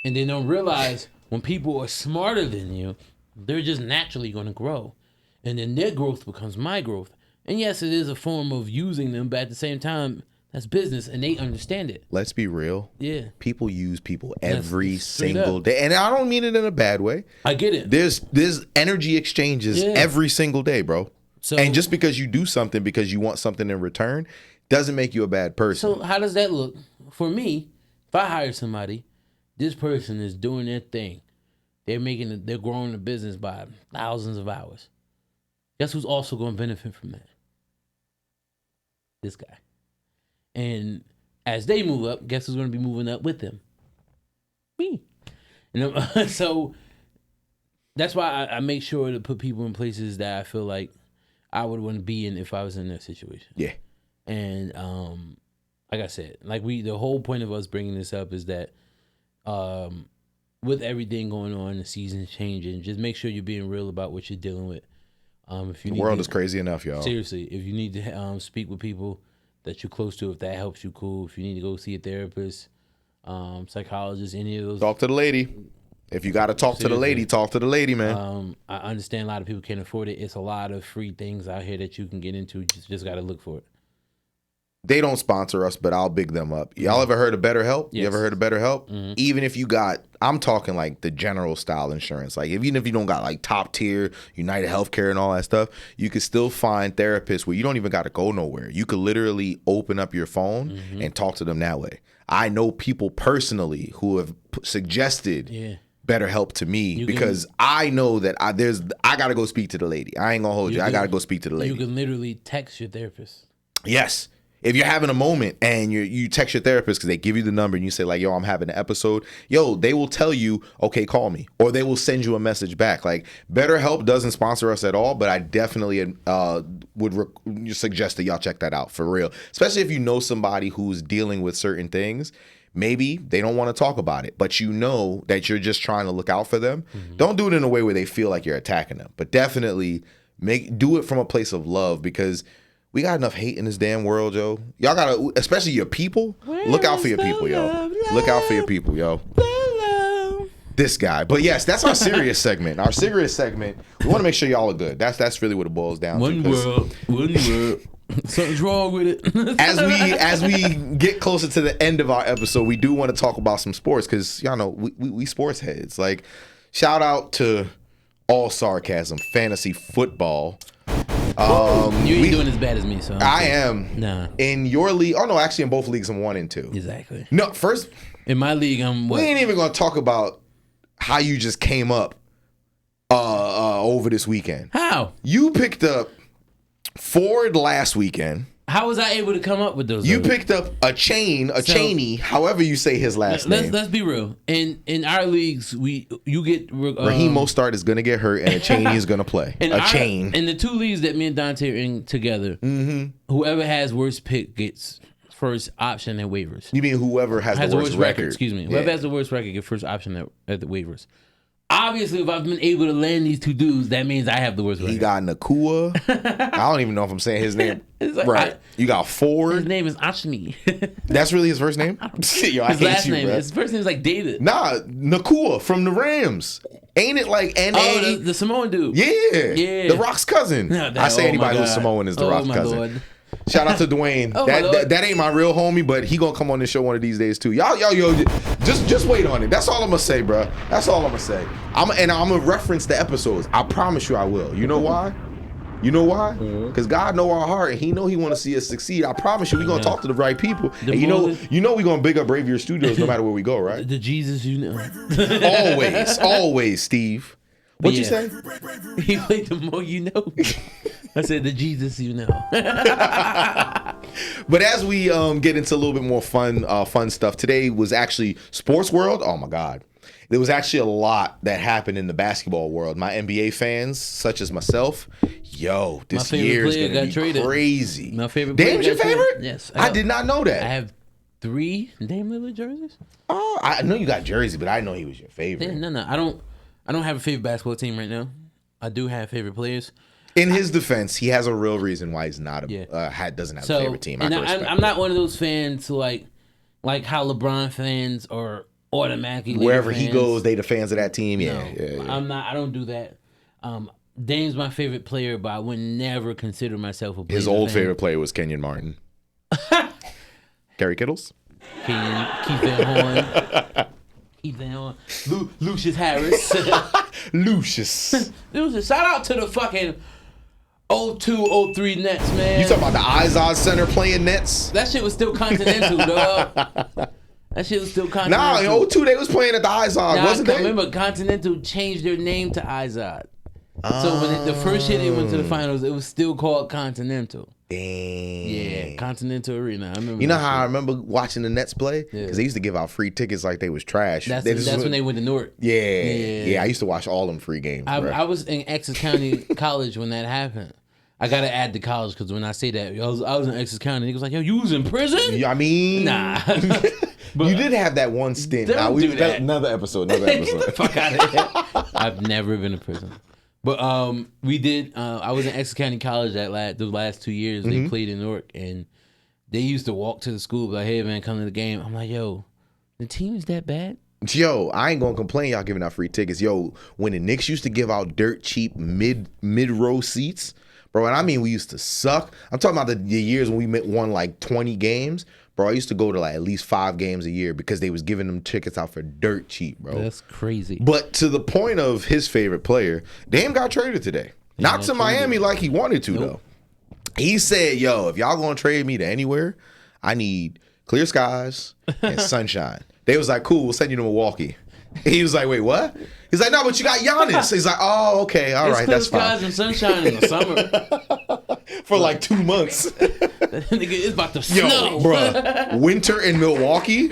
And they don't realize when people are smarter than you, they're just naturally going to grow. And then their growth becomes my growth. And yes, it is a form of using them, but at the same time, that's business, and they understand it. Let's be real. Yeah. People use people every single day. And I don't mean it in a bad way. I get it. There's energy exchanges every single day, bro. So, and just because you do something because you want something in return doesn't make you a bad person. So how does that look? For me, if I hire somebody, this person is doing their thing. They're growing the business by thousands of hours. Guess who's also going to benefit from that? This guy. And as they move up, guess who's going to be moving up with them? Me. So that's why I make sure to put people in places that I feel like I would want to be in if I was in that situation. Yeah. And like I said, the whole point of us bringing this up is that with everything going on, the season's changing, just make sure you're being real about what you're dealing with. The world is crazy enough, y'all. Seriously, if you need to speak with people that you're close to, if that helps you, cool. If you need to go see a therapist, psychologist, any of those. Talk to the lady. If you got to talk to the lady, talk to the lady, man. I understand a lot of people can't afford it. It's a lot of free things out here that you can get into. Just got to look for it. They don't sponsor us, but I'll big them up. Y'all ever heard of BetterHelp? Yes. You ever heard of BetterHelp? Even if you got, I'm talking like the general style insurance. Like even if you don't got like top tier, United Healthcare and all that stuff, you could still find therapists where you don't even got to go nowhere. You could literally open up your phone and talk to them that way. I know people personally who have suggested BetterHelp to me because I know that I got to go speak to the lady. I ain't going to hold you. I got to go speak to the lady. You can literally text your therapist. Yes. If you're having a moment and you text your therapist because they give you the number and you say like, yo, I'm having an episode, yo, they will tell you, okay, call me, or they will send you a message back. Like BetterHelp doesn't sponsor us at all, but I definitely would suggest that y'all check that out for real, especially if you know somebody who's dealing with certain things. Maybe they don't want to talk about it, but you know that you're just trying to look out for them. Don't do it in a way where they feel like you're attacking them, but definitely do it from a place of love, because we got enough hate in this damn world, yo. Y'all gotta, especially your people, look out for your people, yo. Look out for your people, yo. This guy. But yes, that's our serious segment. Our serious segment, we want to make sure y'all are good. That's really what it boils down to. One world. Something's wrong with it. as we get closer to the end of our episode, we do want to talk about some sports, because y'all know we sports heads. Like, shout out to all sarcasm, fantasy football. You ain't doing as bad as me, so I am. Nah. In your league, oh no, actually in both leagues I'm 1 and 2. Exactly. No, first in my league I'm what? We ain't even gonna talk about how you just came up over this weekend. How? You picked up Ford last weekend. How was I able to come up with those? You picked up a Cheney, however you say his last name. Let's be real. In our leagues, you get Raheem Mostert is gonna get hurt and a Cheney is gonna play. In the 2 leagues that me and Dante are in together, whoever has worst pick gets first option at waivers. You mean whoever has the worst record? Excuse me. Whoever has the worst record gets first option at the waivers. Obviously, if I've been able to land these 2 dudes, that means I have the worst record. He got Nakua. I don't even know if I'm saying his name like, right. You got Ford. His name is Ashmi. That's really his first name? Yo, his last name. Bro. His first name is like David. Nah, Nakua from the Rams. Ain't it like N-A? Oh, the Samoan dude. Yeah. The Rock's cousin. No, I say anybody who's Samoan is the Rock's cousin. Lord. Shout out to Dwayne. That ain't my real homie, but he gonna come on this show one of these days too. Y'all, just wait on it. That's all I'm gonna say, bro. That's all I'm gonna say. I'm gonna reference the episodes. I promise you, I will. You know why? Because God know our heart, and He know He want to see us succeed. I promise you, we gonna talk to the right people. And you know, we gonna big up Bravier Studios no matter where we go, right? The Jesus, you know. always, Steve. What'd you say? He played the more you know. I said the Jesus, you know. But as we get into a little bit more fun stuff, today was actually sports world. Oh my God. There was actually a lot that happened in the basketball world. My NBA fans, such as myself, this year is going to be crazy. My favorite player. Dame's your favorite? Yes. I did not know that. I have 3 Dame Lillard jerseys. Oh, I know you got jersey, but I didn't know he was your favorite. Yeah, no. I don't have a favorite basketball team right now. I do have favorite players. In his defense, he has a real reason why he's not doesn't have a favorite team. I'm not one of those fans who like how LeBron fans are automatically wherever he goes, they the fans of that team. Yeah. I'm not. I don't do that. Dame's my favorite player, but I would never consider myself a Blazer His old fan. favorite player was Kenyon Martin. Gary Kittles. Keith Van Horn. Lucius Harris. Lucius. Shout out to the fucking 02-03 Nets, man. You talking about the Izod Center playing Nets? That shit was still Continental, dog. That shit was still Continental. Nah, in 02 they was playing at the Izod, wasn't they? Remember, Continental changed their name to Izod. So when the first year they went to the finals, it was still called Continental. Damn. Yeah, Continental Arena. I remember. You know how I remember watching the Nets play? Because they used to give out free tickets like they was trash. That's when they went to Newark. Yeah. I used to watch all them free games. I was in Essex County College when that happened. I gotta add the college because when I say that, I was in Essex County. He was like, "Yo, you was in prison?" I mean, nah. You did have that one stint. Do that. Another episode. Get the fuck out of here. I've never been in prison. But we did. I was in Essex County College the last 2 years. They played in Newark, and they used to walk to the school like, "Hey man, come to the game." I'm like, "Yo, the team is that bad?" Yo, I ain't gonna complain. Y'all giving out free tickets. Yo, when the Knicks used to give out dirt cheap mid row seats, bro, and I mean we used to suck. I'm talking about the years when we won like 20 games. Bro, I used to go to like at least 5 games a year because they was giving them tickets out for dirt cheap, bro. That's crazy. But to the point of his favorite player, Dame got traded today. Not to Miami like he wanted to, though. He said, yo, if y'all gonna trade me to anywhere, I need clear skies and sunshine. They was like, cool, we'll send you to Milwaukee. He was like, wait, what? He's like, no, but you got Giannis. He's like, oh, okay, all right, that's fine. Clear skies and sunshine in the summer. For like 2 months. Nigga, it's about to snow. Bruh, winter in Milwaukee?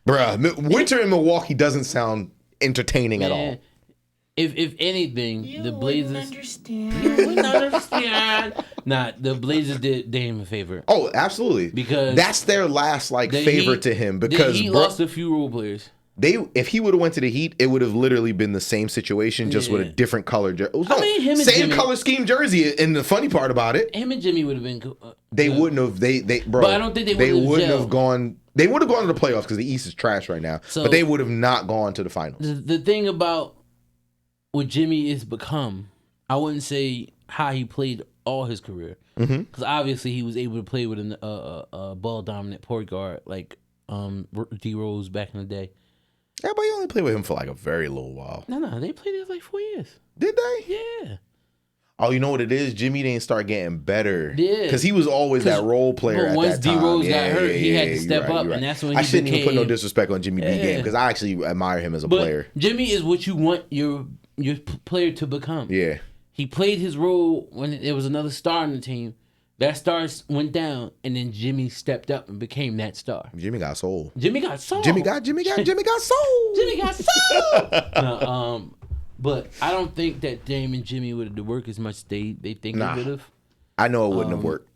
Winter in Milwaukee doesn't sound entertaining at all. If anything, the Blazers. You wouldn't understand. Nah, the Blazers did Dame a favor. Oh, absolutely. Because that's their last favor to him. Because he lost a few role players. If he would have went to the Heat, it would have literally been the same situation, just with a different color jersey. Same color scheme jersey. And the funny part about it, him and Jimmy would have been. They wouldn't have. Bro. But I don't think they wouldn't have gone. They would have gone to the playoffs because the East is trash right now. So, but they would have not gone to the finals. The thing about what Jimmy is become, I wouldn't say how he played all his career, because obviously he was able to play with a ball dominant point guard like D Rose back in the day. Yeah, but you only played with him for like a very little while. No, they played it like 4 years. Did they? Yeah. Oh, you know what it is? Jimmy didn't start getting better. Yeah. Because he was always that role player at once that time. D Rose got hurt, he had to step up, and that's when he I shouldn't became... even put no disrespect on Jimmy B game, because I actually admire him as a player. Jimmy is what you want your player to become. Yeah. He played his role when there was another star on the team. That star went down, and then Jimmy stepped up and became that star. Jimmy got soul. Jimmy got soul. Jimmy got soul. Jimmy got soul. But I don't think that Dame and Jimmy would have worked as much as they think they would have. I know it wouldn't have worked.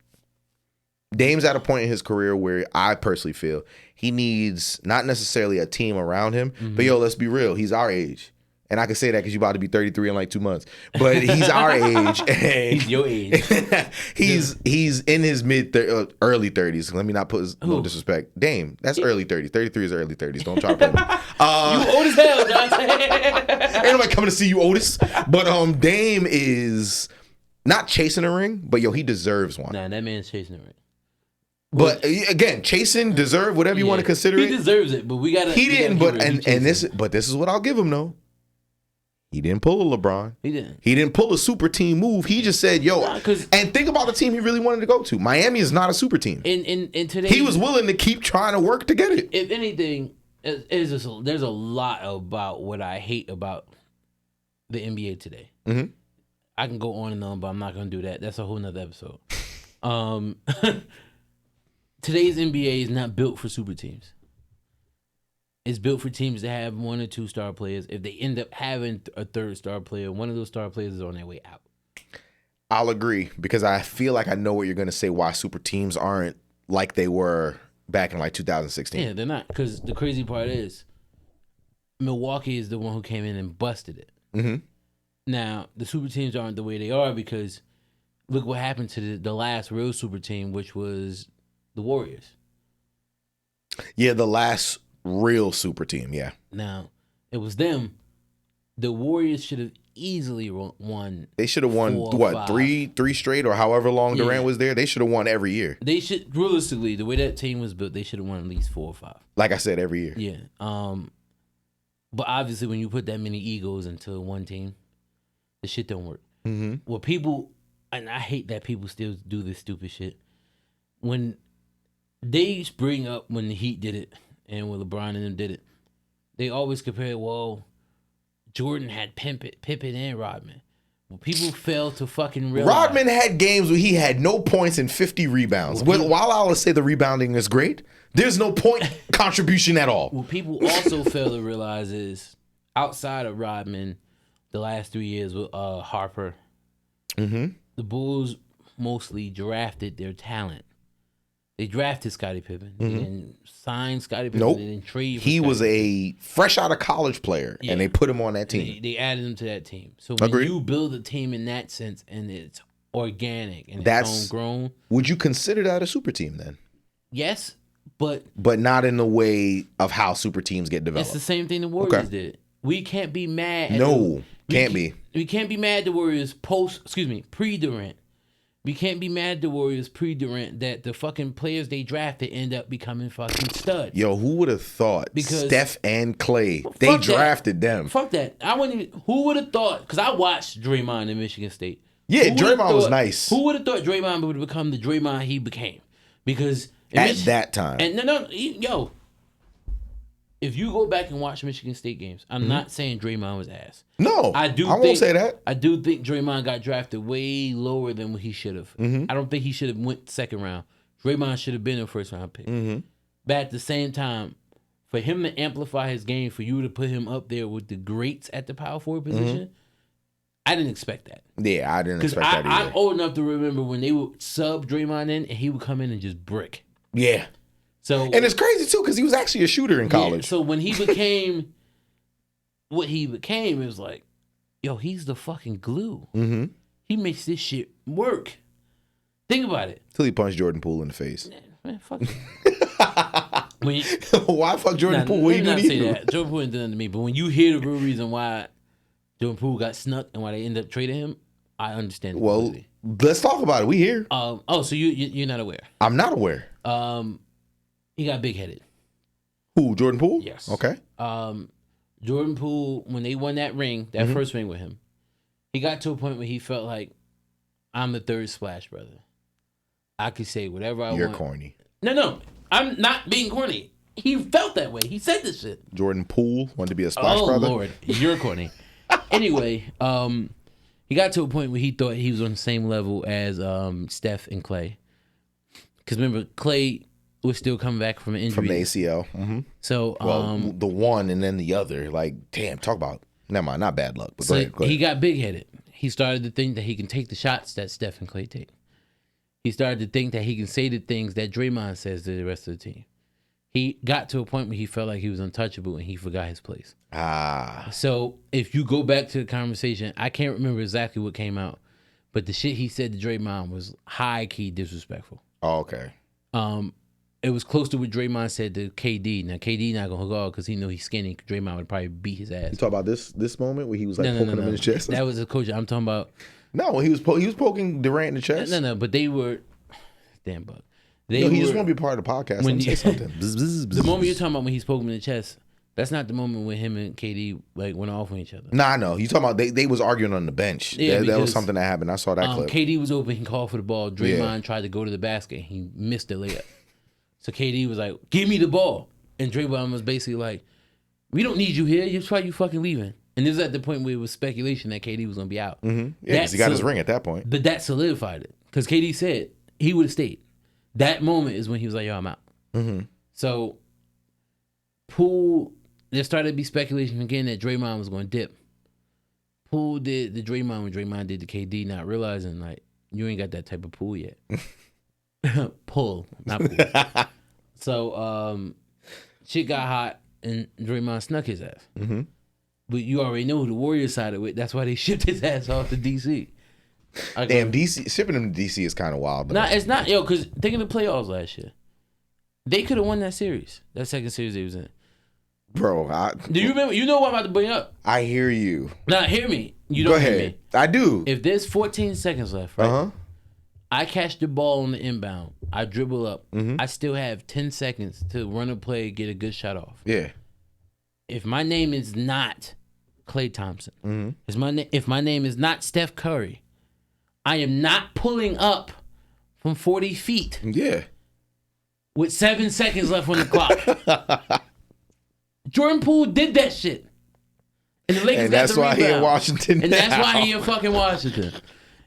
Dame's at a point in his career where I personally feel he needs not necessarily a team around him, but let's be real. He's our age. And I can say that because you're about to be 33 in like 2 months. But he's our age. And he's your age. he's in his early 30s. Let me not put no disrespect. Dame, that's early 30s. 33 is early 30s. Don't try to play me. You old as hell, Dante. Ain't nobody coming to see you, Otis. But Dame is not chasing a ring, but he deserves one. Nah, that man's chasing a ring. But again, chasing, deserve, whatever you want to consider it. He deserves it, but we gotta. He didn't, this is what I'll give him though. He didn't pull a LeBron. He didn't. He didn't pull a super team move. He just said, and think about the team he really wanted to go to. Miami is not a super team. In today, he was willing to keep trying to work to get it. If anything, there's a lot about what I hate about the NBA today. Mm-hmm. I can go on and on, but I'm not going to do that. That's a whole nother episode. Today's NBA is not built for super teams. It's built for teams that have 1 or 2 star players. If they end up having a 3rd star player, one of those star players is on their way out. I'll agree, because I feel like I know what you're going to say, why super teams aren't like they were back in like 2016. Yeah, they're not. Because the crazy part is Milwaukee is the one who came in and busted it. Mm-hmm. Now, the super teams aren't the way they are because look what happened to the last real super team, which was the Warriors. Yeah, the last real super team, yeah. Now, it was them. The Warriors should have easily won. They should have won, three straight or however long Durant was there? They should have won every year. They should, realistically, the way that team was built, they should have won at least 4 or 5. Like I said, every year. Yeah. But obviously, when you put that many egos into one team, the shit don't work. Mm-hmm. Well, people, and I hate that people still do this stupid shit. When they bring up when the Heat did it, and when LeBron and them did it, they always compare, Jordan had Pippen and Rodman. Well, people fail to fucking realize. Rodman had games where he had no points and 50 rebounds. While I'll say the rebounding is great, there's no point contribution at all. What people also fail to realize is, outside of Rodman, the last 3 years with Harper, the Bulls mostly drafted their talent. They drafted Scottie Pippen. They didn't sign Scottie Pippen. Nope. They didn't trade for He was Pippen. a fresh out of college player, and they put him on that team. They added him to that team. So when you build a team in that sense, and it's organic and it's homegrown. Would you consider that a super team then? Yes, but not in the way of how super teams get developed. It's the same thing the Warriors did. We can't be mad. We can't be mad at the Warriors pre-Durant. We can't be mad at the Warriors pre-Durant that the fucking players they drafted end up becoming fucking studs. Yo, who would have thought? Because Steph and Clay, they drafted them. Fuck that. Who would have thought? Because I watched Draymond in Michigan State. Yeah, Draymond was nice. Who would have thought Draymond would have become the Draymond he became? Because at that time. And yo, if you go back and watch Michigan State games, I'm not saying Draymond was ass. No, I won't say that. I do think Draymond got drafted way lower than what he should have. I don't think he should have went second round. Draymond should have been a first round pick. But at the same time, for him to amplify his game, for you to put him up there with the greats at the power forward position, I didn't expect that. Yeah, I didn't expect that either. I'm old enough to remember when they would sub Draymond in and he would come in and just brick. Yeah. So and it's crazy too because he was actually a shooter in college. Yeah, so when he became what he became, it was like, yo, he's the fucking glue. He makes this shit work. Think about it. Till he punched Jordan Poole in the face. Man, fuck. Why fuck Jordan Poole? What you not do to say you? that. Jordan Poole didn't do nothing to me. But when you hear the real reason why Jordan Poole got snuck and why they ended up trading him, I understand. Well, let's talk about it. We here. So you're not aware? I'm not aware. He got big headed. Who? Jordan Poole? Yes. Okay. Jordan Poole, when they won that ring, that first ring with him, he got to a point where he felt like, I'm the third Splash Brother. I could say whatever I want. You're corny. No. I'm not being corny. He felt that way. He said this shit. Jordan Poole wanted to be a Splash Brother? Oh, Lord. You're corny. Anyway, he got to a point where he thought he was on the same level as Steph and Clay. Because remember, Clay was still coming back from an injury. From the ACL. So, the one and then the other. Like, damn, talk about, never mind, not bad luck. But so go ahead. He got big-headed. He started to think that he can take the shots that Steph and Clay take. He started to think that he can say the things that Draymond says to the rest of the team. He got to a point where he felt like he was untouchable and he forgot his place. So if you go back to the conversation, I can't remember exactly what came out, but the shit he said to Draymond was high-key disrespectful. Oh, okay. It was close to what Draymond said to KD. Now, KD not going to hook off because he knew he's skinny. Draymond would probably beat his ass. You talk about this moment where he was like poking him in his chest? That was a coach. I'm talking about... No, he was poking Durant in the chest. No, but they were... Damn, Buck. He just want to be part of the podcast. When say something. The moment you're talking about when he's poking him in the chest, that's not the moment when him and KD like went off on each other. Nah, I know. You talking about they was arguing on the bench. Yeah, that was something that happened. I saw that clip. KD was open. He called for the ball. Draymond tried to go to the basket. He missed the layup. So KD was like, give me the ball. And Draymond was basically like, we don't need you here. That's why you fucking leaving. And this was at the point where it was speculation that KD was going to be out. Yeah, because he got his ring at that point. But that solidified it. Because KD said he would have stayed. That moment is when he was like, yo, I'm out. So, Poole, there started to be speculation again that Draymond was going to dip. Poole did the Draymond when Draymond did the KD, not realizing, like, you ain't got that type of pool yet. Pull, not pool. So, shit got hot, and Draymond snuck his ass. But you already know the Warriors side of it. That's why they shipped his ass off to D.C. Damn, DC shipping him to DC is kind of wild. Nah, it's not, yo, because think of the playoffs last year. They could have won that series. That second series they was in. Bro, do you remember? You know what I'm about to bring up. I hear you. Now, hear me. You don't Go ahead. hear me. I do. If there's 14 seconds left, right? I catch the ball on the inbound. I dribble up. I still have 10 seconds to run a play, get a good shot off. Yeah. If my name is not Klay Thompson, if my name is not Steph Curry, I am not pulling up from 40 feet. Yeah. With 7 seconds left on the clock. Jordan Poole did that shit. And the Lakers got the rebound. And that's why he in Washington And that's why he in fucking Washington.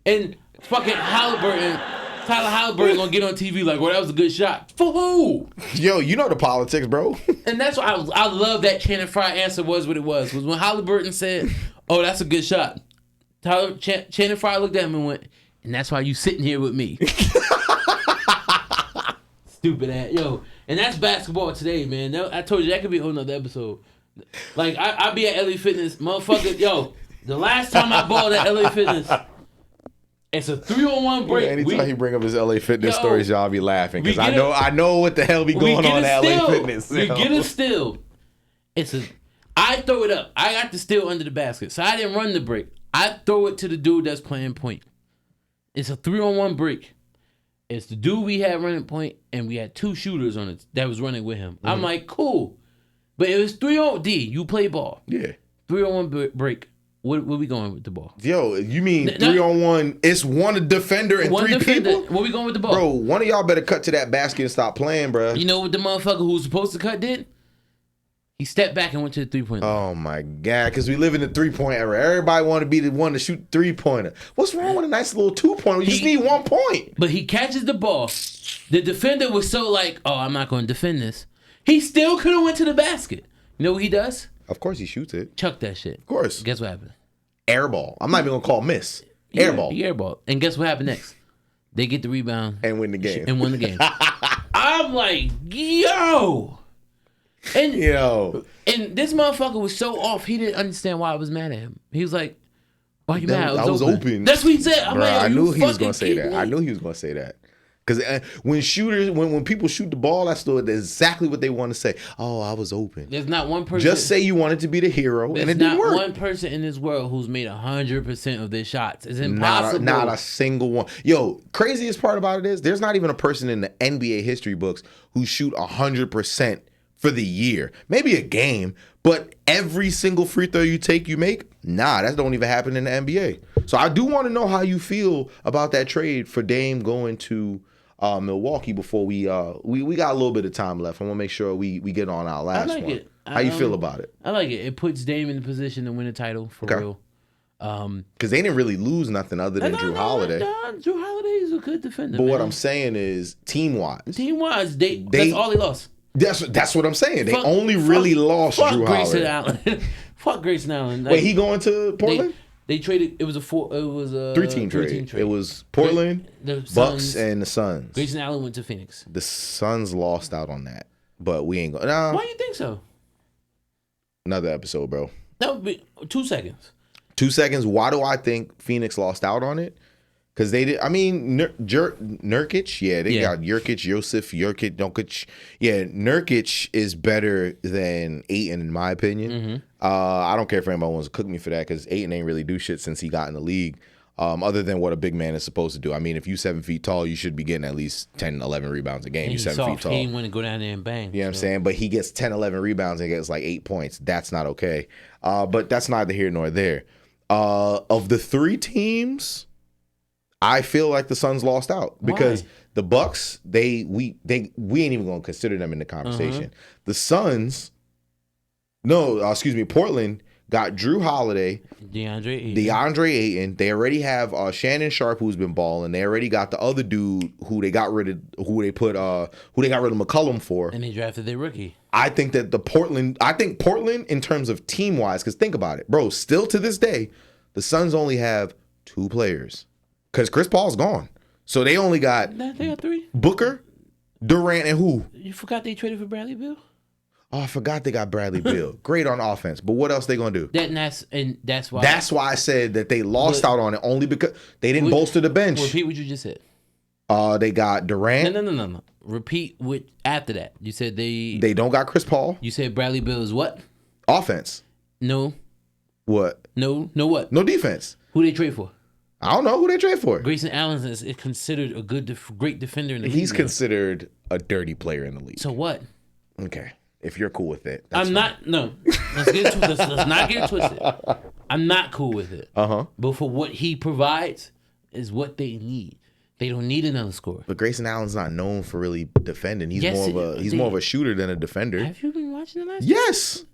And fucking Tyler Halliburton gonna get on TV like, well, that was a good shot. For who? Yo, you know the politics, bro. And that's why I love that Channing Frye answer was what it was when Halliburton said, oh, that's a good shot. Channing Frye looked at him and went, and that's why you sitting here with me. Stupid ass. Yo, and that's basketball today, man. I told you that could be a whole nother episode. Like, I be at LA Fitness, motherfucker. Yo, the last time I balled at LA Fitness, it's a 3-on-1 break. Yeah, anytime he bring up his LA Fitness stories, y'all be laughing. Because I know what the hell be going on at LA Fitness. We get a steal. I throw it up. I got the steal under the basket. So I didn't run the break. I throw it to the dude that's playing point. It's a 3-on-1 break. It's the dude we had running point, and we had 2 shooters on it that was running with him. I'm like, cool. But it was 3-on-D. You play ball. Yeah. 3-on-1 break. Where we going with the ball? Yo, you mean 3-on-1? It's one defender and 3 people? Where we going with the ball? Bro, one of y'all better cut to that basket and stop playing, bro. You know what the motherfucker who was supposed to cut did? He stepped back and went to the 3-point line. Oh, my God. Because we live in the 3-point era. Everybody want to be the one to shoot 3-pointer. What's wrong with a nice little 2-pointer? You just need 1 point. But he catches the ball, The defender was so like, oh, I'm not going to defend this. He still could have went to the basket. You know what he does? Of course he shoots it. Chuck that shit. Of course. Guess what happened? Airball. I'm not even going to call miss. Airball. He airball. And guess what happened next? They get the rebound. And win the game. And won the game. I'm like, yo. And this motherfucker was so off, he didn't understand why I was mad at him. He was like, why you mad? I was open. That's what he said. I'm like, I knew he was going to say that. I knew he was going to say that. Because when people shoot the ball, that's exactly what they want to say. Oh, I was open. There's not one person. Just say you wanted to be the hero, and it didn't work. There's not one person in this world who's made 100% of their shots. It's impossible. Not a single one. Yo, craziest part about it is there's not even a person in the NBA history books who shoot 100% for the year. Maybe a game, but every single free throw you take, you make? Nah, that don't even happen in the NBA. So I do want to know how you feel about that trade for Dame going to Milwaukee before we got a little bit of time left. I want to make sure we get on our last one. It. How you feel about it? I like it. It puts Dame in the position to win a title for real. Because they didn't really lose nothing other than Drew Holiday. Drew Holiday is a good defender. But what I'm saying is, team-wise, that's all they lost. That's what I'm saying. They only really lost Drew Grayson Holiday. Allen. Fuck Grayson Allen. Wait, he going to Portland? They traded. It was a three-team trade. It was Portland, the Bucks, Suns, and the Suns. Grayson Allen went to Phoenix. The Suns lost out on that, but we ain't going. Why do you think so? Another episode, bro. That would be 2 seconds. 2 seconds. Why do I think Phoenix lost out on it? Because they did. I mean, Nurkic. Yeah, they got Jurkic, Joseph, Jokic. Yeah, Nurkic is better than Ayton in my opinion. Mm-hmm. I don't care if anybody wants to cook me for that because Ayton ain't really do shit since he got in the league. Other than what a big man is supposed to do. I mean, if you 7 feet tall, you should be getting at least 10, 11 rebounds a game. You're 7 feet tall. He didn't want to go down there and bang. You know what I'm saying? But he gets 10, 11 rebounds and gets like 8 points. That's not okay. But that's neither here nor there. Of the three teams, I feel like the Suns lost out because the Bucks, we ain't even gonna consider them in the conversation. The Suns, Portland got Drew Holiday, DeAndre Ayton. They already have Shannon Sharp, who's been balling. They already got the other dude who they got rid of McCollum for, and they drafted their rookie. I think Portland in terms of team wise, because think about it, bro. Still to this day, the Suns only have 2 players. Because Chris Paul's gone. So they only got... They got 3. Booker, Durant, and who? You forgot they traded for Bradley Beal? Oh, I forgot they got Bradley Beal. Great on offense. But what else they going to do? That's why... That's why I said that they lost out on it only because they didn't bolster the bench. Repeat what you just said. They got Durant. No. Repeat what after that. You said they don't got Chris Paul. You said Bradley Beal is what? Offense. No. What? No what? No defense. Who they trade for? I don't know who they trade for. Grayson Allen is considered a great defender in the league. He's considered a dirty player in the league. So what? Okay. If you're cool with it. I'm not. No. Let's not get twisted. I'm not cool with it. But for what he provides is what they need. They don't need another scorer. But Grayson Allen's not known for really defending. He's more of a shooter than a defender. Have you been watching the last? Yes.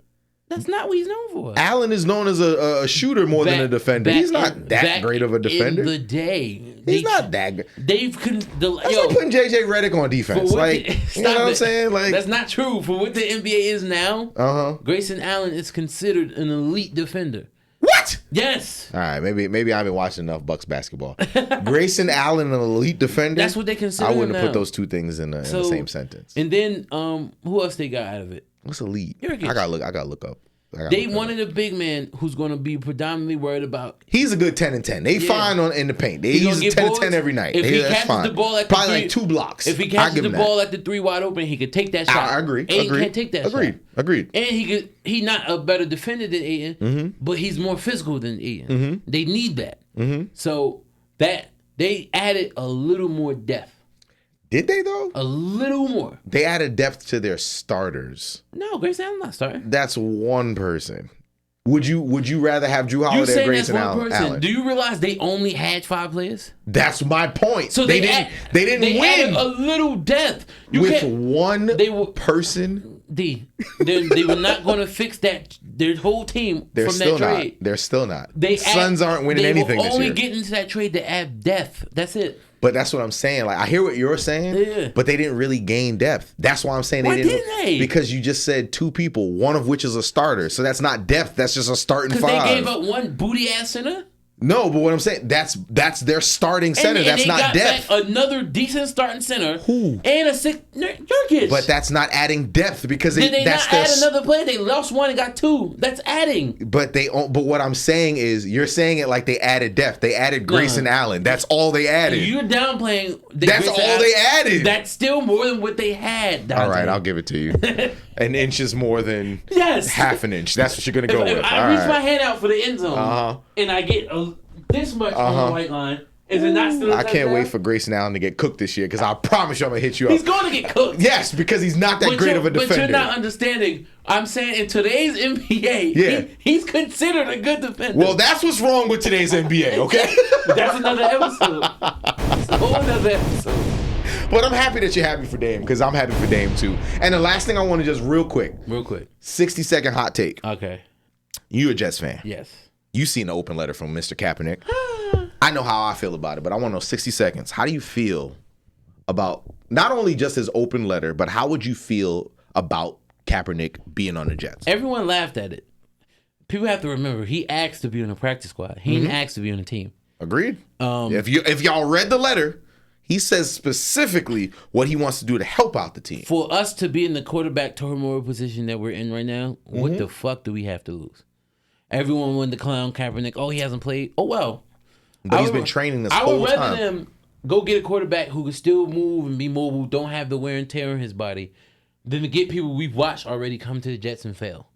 That's not what he's known for. Allen is known as a shooter more than a defender. He's not that great of a defender. In the day, he's not that good. That's like putting JJ Redick on defense. You know what I'm saying? Like, that's not true. For what the NBA is now, Grayson Allen is considered an elite defender. What? Yes. All right, maybe I've been watching enough Bucks basketball. Grayson Allen, an elite defender. That's what they consider. I wouldn't have put those two things in the same sentence. And then, who else they got out of it? What's elite? Jurkic. I gotta look up. They wanted a big man who's going to be predominantly worried about. He's a good 10 and 10. They fine in the paint. He's 10 and 10 every night. If he catches the ball at probably like 2 blocks. If he catches the ball at the 3 wide open, he could take that shot. I agree. Ayton can't take that shot. Agreed. And he's not a better defender than Ayton, but he's more physical than Ayton. They need that. So that they added a little more depth. Did they though? A little more. They added depth to their starters. No, Grayson Allen not starting. That's one person. Would you rather have Drew Holiday or Grayson Allen? Do you realize they only had 5 players? That's my point. So they didn't win. Added a little depth. With one person. they were not going to fix that. Their whole team They're from still that trade. not. They're still not. They Suns aren't winning anything this year. They were only getting into that trade to add depth. That's it. But that's what I'm saying. Like I hear what you're saying, Yeah. but they didn't really gain depth. That's why I'm saying Why they didn't. didn't they? Because you just said two people, one of which is a starter. So that's not depth. That's just a starting Because five. they gave up one booty ass center. No, but what I'm saying, that's their starting center. And that's they not got depth. back another decent starting center. Who? And a six Nurkic. But that's not adding depth because Did they that's not add another player? They lost one and got two. That's adding. But what I'm saying is, you're saying it like they added depth. They added Grayson Allen. That's all they added. You're downplaying. That's all they added. That's still more than what they had. Dante. All right, I'll give it to you. An inch is more than Yes. half an inch. That's what you're gonna go If with. I reach my hand out for the end zone and I get this much on the white line, is it not still a I can't touchdown? wait for Grayson Allen to get cooked this year because I promise you I'm gonna hit you up. He's going to get cooked. Yes, because he's not that great of a defender. But you're not understanding. I'm saying in today's NBA, Yeah. he's considered a good defender. Well, that's what's wrong with today's NBA, okay? That's another episode. That's a whole other episode. But I'm happy that you're happy for Dame because I'm happy for Dame too. And the last thing I want to just real quick, 60-second hot take. Okay. You a Jets fan? Yes. You seen the open letter from Mr. Kaepernick. I know how I feel about it, but I want to know 60 seconds. How do you feel about not only just his open letter, but how would you feel about Kaepernick being on the Jets? Everyone laughed at it. People have to remember he asked to be on the practice squad. He didn't ask to be on the team. Agreed. If y'all read the letter, he says specifically what he wants to do to help out the team. For us to be in the quarterback turmoil position that we're in right now, what the fuck do we have to lose? Everyone wanted to clown Kaepernick. Oh, he hasn't played. Oh, well. But he's been training this whole time. I would rather them go get a quarterback who can still move and be mobile, don't have the wear and tear in his body, than to get people we've watched already come to the Jets and fail.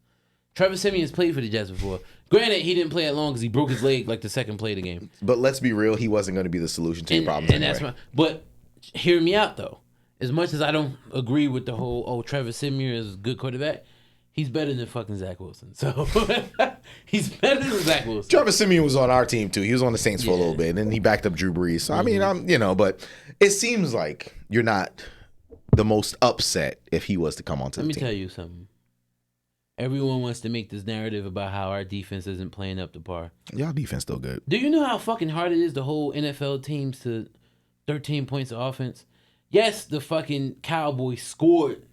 Trevor Simeon's played for the Jets before. Granted, he didn't play that long because he broke his leg like the second play of the game. But let's be real, he wasn't going to be the solution to the problems anyway. But hear me out, though. As much as I don't agree with the whole, Trevor Simeon is a good quarterback, he's better than fucking Zach Wilson. So he's better than Zach Wilson. Trevor Simeon was on our team too. He was on the Saints for a little bit, and then he backed up Drew Brees. So I mean, but it seems like you're not the most upset if he was to come onto the team. Let me tell you something. Everyone wants to make this narrative about how our defense isn't playing up to par. Y'all defense still good. Do you know how fucking hard it is to hold NFL teams to 13 points of offense? Yes, the fucking Cowboys scored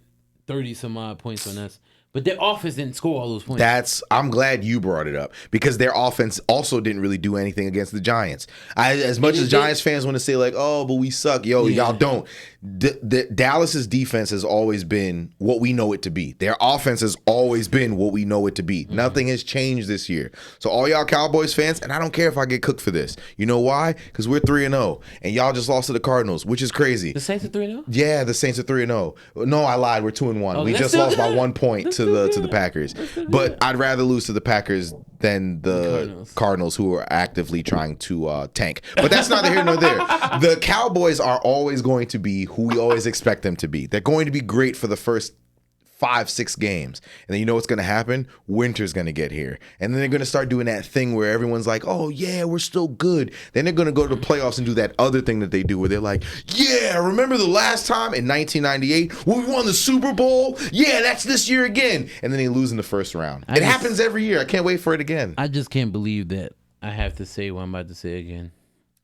30 some odd points on us, but their offense didn't score all those points. I'm glad you brought it up because their offense also didn't really do anything against the Giants. As much as Giants fans want to say like, oh, but we suck. Y'all don't. The Dallas's defense has always been what we know it to be. Their offense has always been what we know it to be. Nothing has changed this year. So all y'all Cowboys fans, and I don't care if I get cooked for this. You know why? Because we're 3-0, and y'all just lost to the Cardinals, which is crazy. The Saints are 3-0? Yeah, the Saints are 3-0. No, I lied. We're 2-1. We just lost by 1 point to the Packers. But I'd rather lose to the Packers than the Cardinals, who are actively trying to tank. But that's neither here nor there. The Cowboys are always going to be who we always expect them to be. They're going to be great for the first 5-6 games. And then you know what's going to happen? Winter's going to get here. And then they're going to start doing that thing where everyone's like, oh, yeah, we're still good. Then they're going to go to the playoffs and do that other thing that they do where they're like, yeah, remember the last time in 1998 when we won the Super Bowl? Yeah, that's this year again. And then they lose in the first round. It happens every year. I can't wait for it again. I just can't believe that I have to say what I'm about to say again.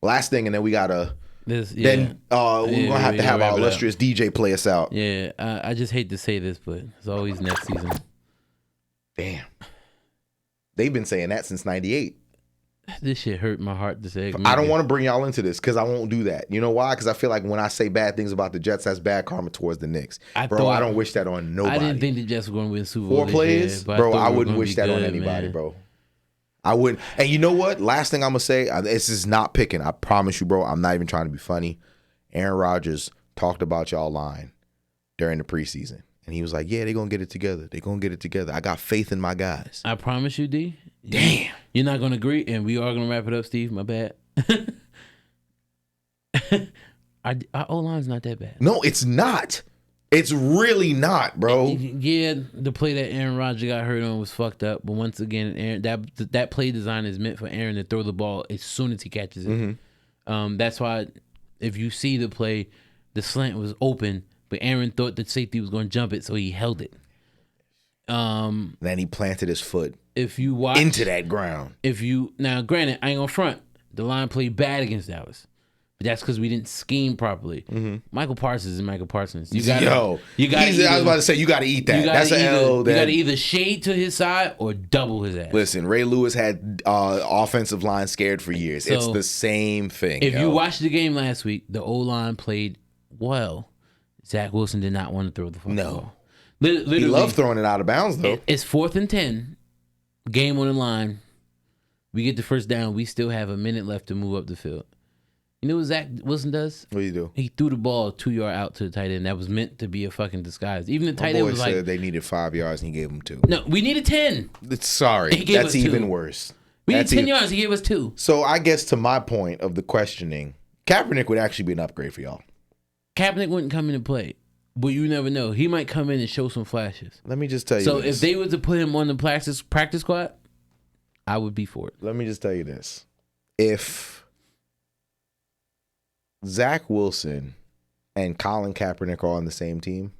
Last thing, and then we got to... We're going to have our illustrious DJ play us out. Yeah, I just hate to say this, but it's always next season. Damn. They've been saying that since 98. This shit hurt my heart to say. I don't want to bring y'all into this because I won't do that. You know why? Because I feel like when I say bad things about the Jets, that's bad karma towards the Knicks. I don't wish that on nobody. I didn't think the Jets were going to win Super Bowl 4 plays? Year, bro, I wouldn't wish that on anybody, bro. I wouldn't. And you know what? Last thing I'm going to say, this is not picking. I promise you, bro. I'm not even trying to be funny. Aaron Rodgers talked about y'all line during the preseason. And he was like, yeah, they're going to get it together. They're going to get it together. I got faith in my guys. I promise you, D. Damn. You're not going to agree, and we are going to wrap it up, Steve. My bad. Our O-line's not that bad. No, it's not. It's really not, bro. Yeah, the play that Aaron Rodgers got hurt on was fucked up. But once again, Aaron, that play design is meant for Aaron to throw the ball as soon as he catches it. Mm-hmm. That's why if you see the play, the slant was open, but Aaron thought the safety was going to jump it, so he held it. Then he planted his foot If you watch into that ground. Now, granted, I ain't gonna front. The line played bad against Dallas. But that's because we didn't scheme properly. Michael Parsons is Michael Parsons. I was about to say, you got to eat that. That's an L. You got to either shade to his side or double his ass. Listen, Ray Lewis had offensive line scared for years. So, it's the same thing. If you watched the game last week, the O-line played well. Zach Wilson did not want to throw the football. No. He loved throwing it out of bounds, though. It's 4th and 10. Game on the line. We get the first down. We still have a minute left to move up the field. You know what Zach Wilson does? What do you do? He threw the ball 2 yards out to the tight end. That was meant to be a fucking disguise. Even the tight end was like, said they needed 5 yards and he gave them 2. No, we needed 10. Sorry, that's even worse. We needed 10 yards. He gave us 2. So I guess to my point of the questioning, Kaepernick would actually be an upgrade for y'all. Kaepernick wouldn't come in and play, but you never know. He might come in and show some flashes. Let me just tell you. So if they were to put him on the practice squad, I would be for it. Let me just tell you this: if Zach Wilson and Colin Kaepernick are on the same team,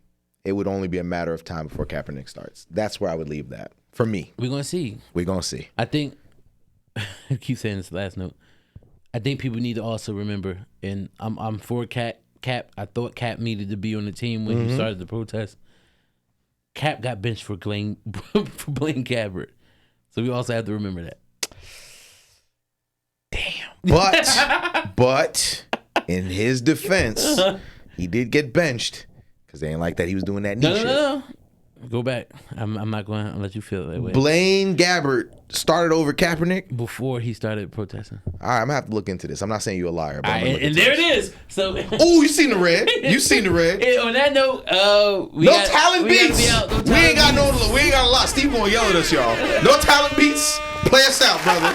it would only be a matter of time before Kaepernick starts. That's where I would leave that. For me. We're going to see. We're going to see. I think, I keep saying this last note, I think people need to also remember, and I'm for Cap. I thought Cap needed to be on the team when he started the protest. Cap got benched for Blaine Gabbert. So we also have to remember that. Damn. But in his defense, he did get benched because they ain't like that he was doing that knee shit. No. Go back. I'm not going to let you feel that way. Blaine Gabbert started over Kaepernick before he started protesting. All right, I'm gonna have to look into this. I'm not saying you're a liar, but and there it is. So, oh, you seen the red? You seen the red? On that note, talent beats. We ain't got a lot. Steve gonna yell at us, y'all. No talent beats. Play us out, brother.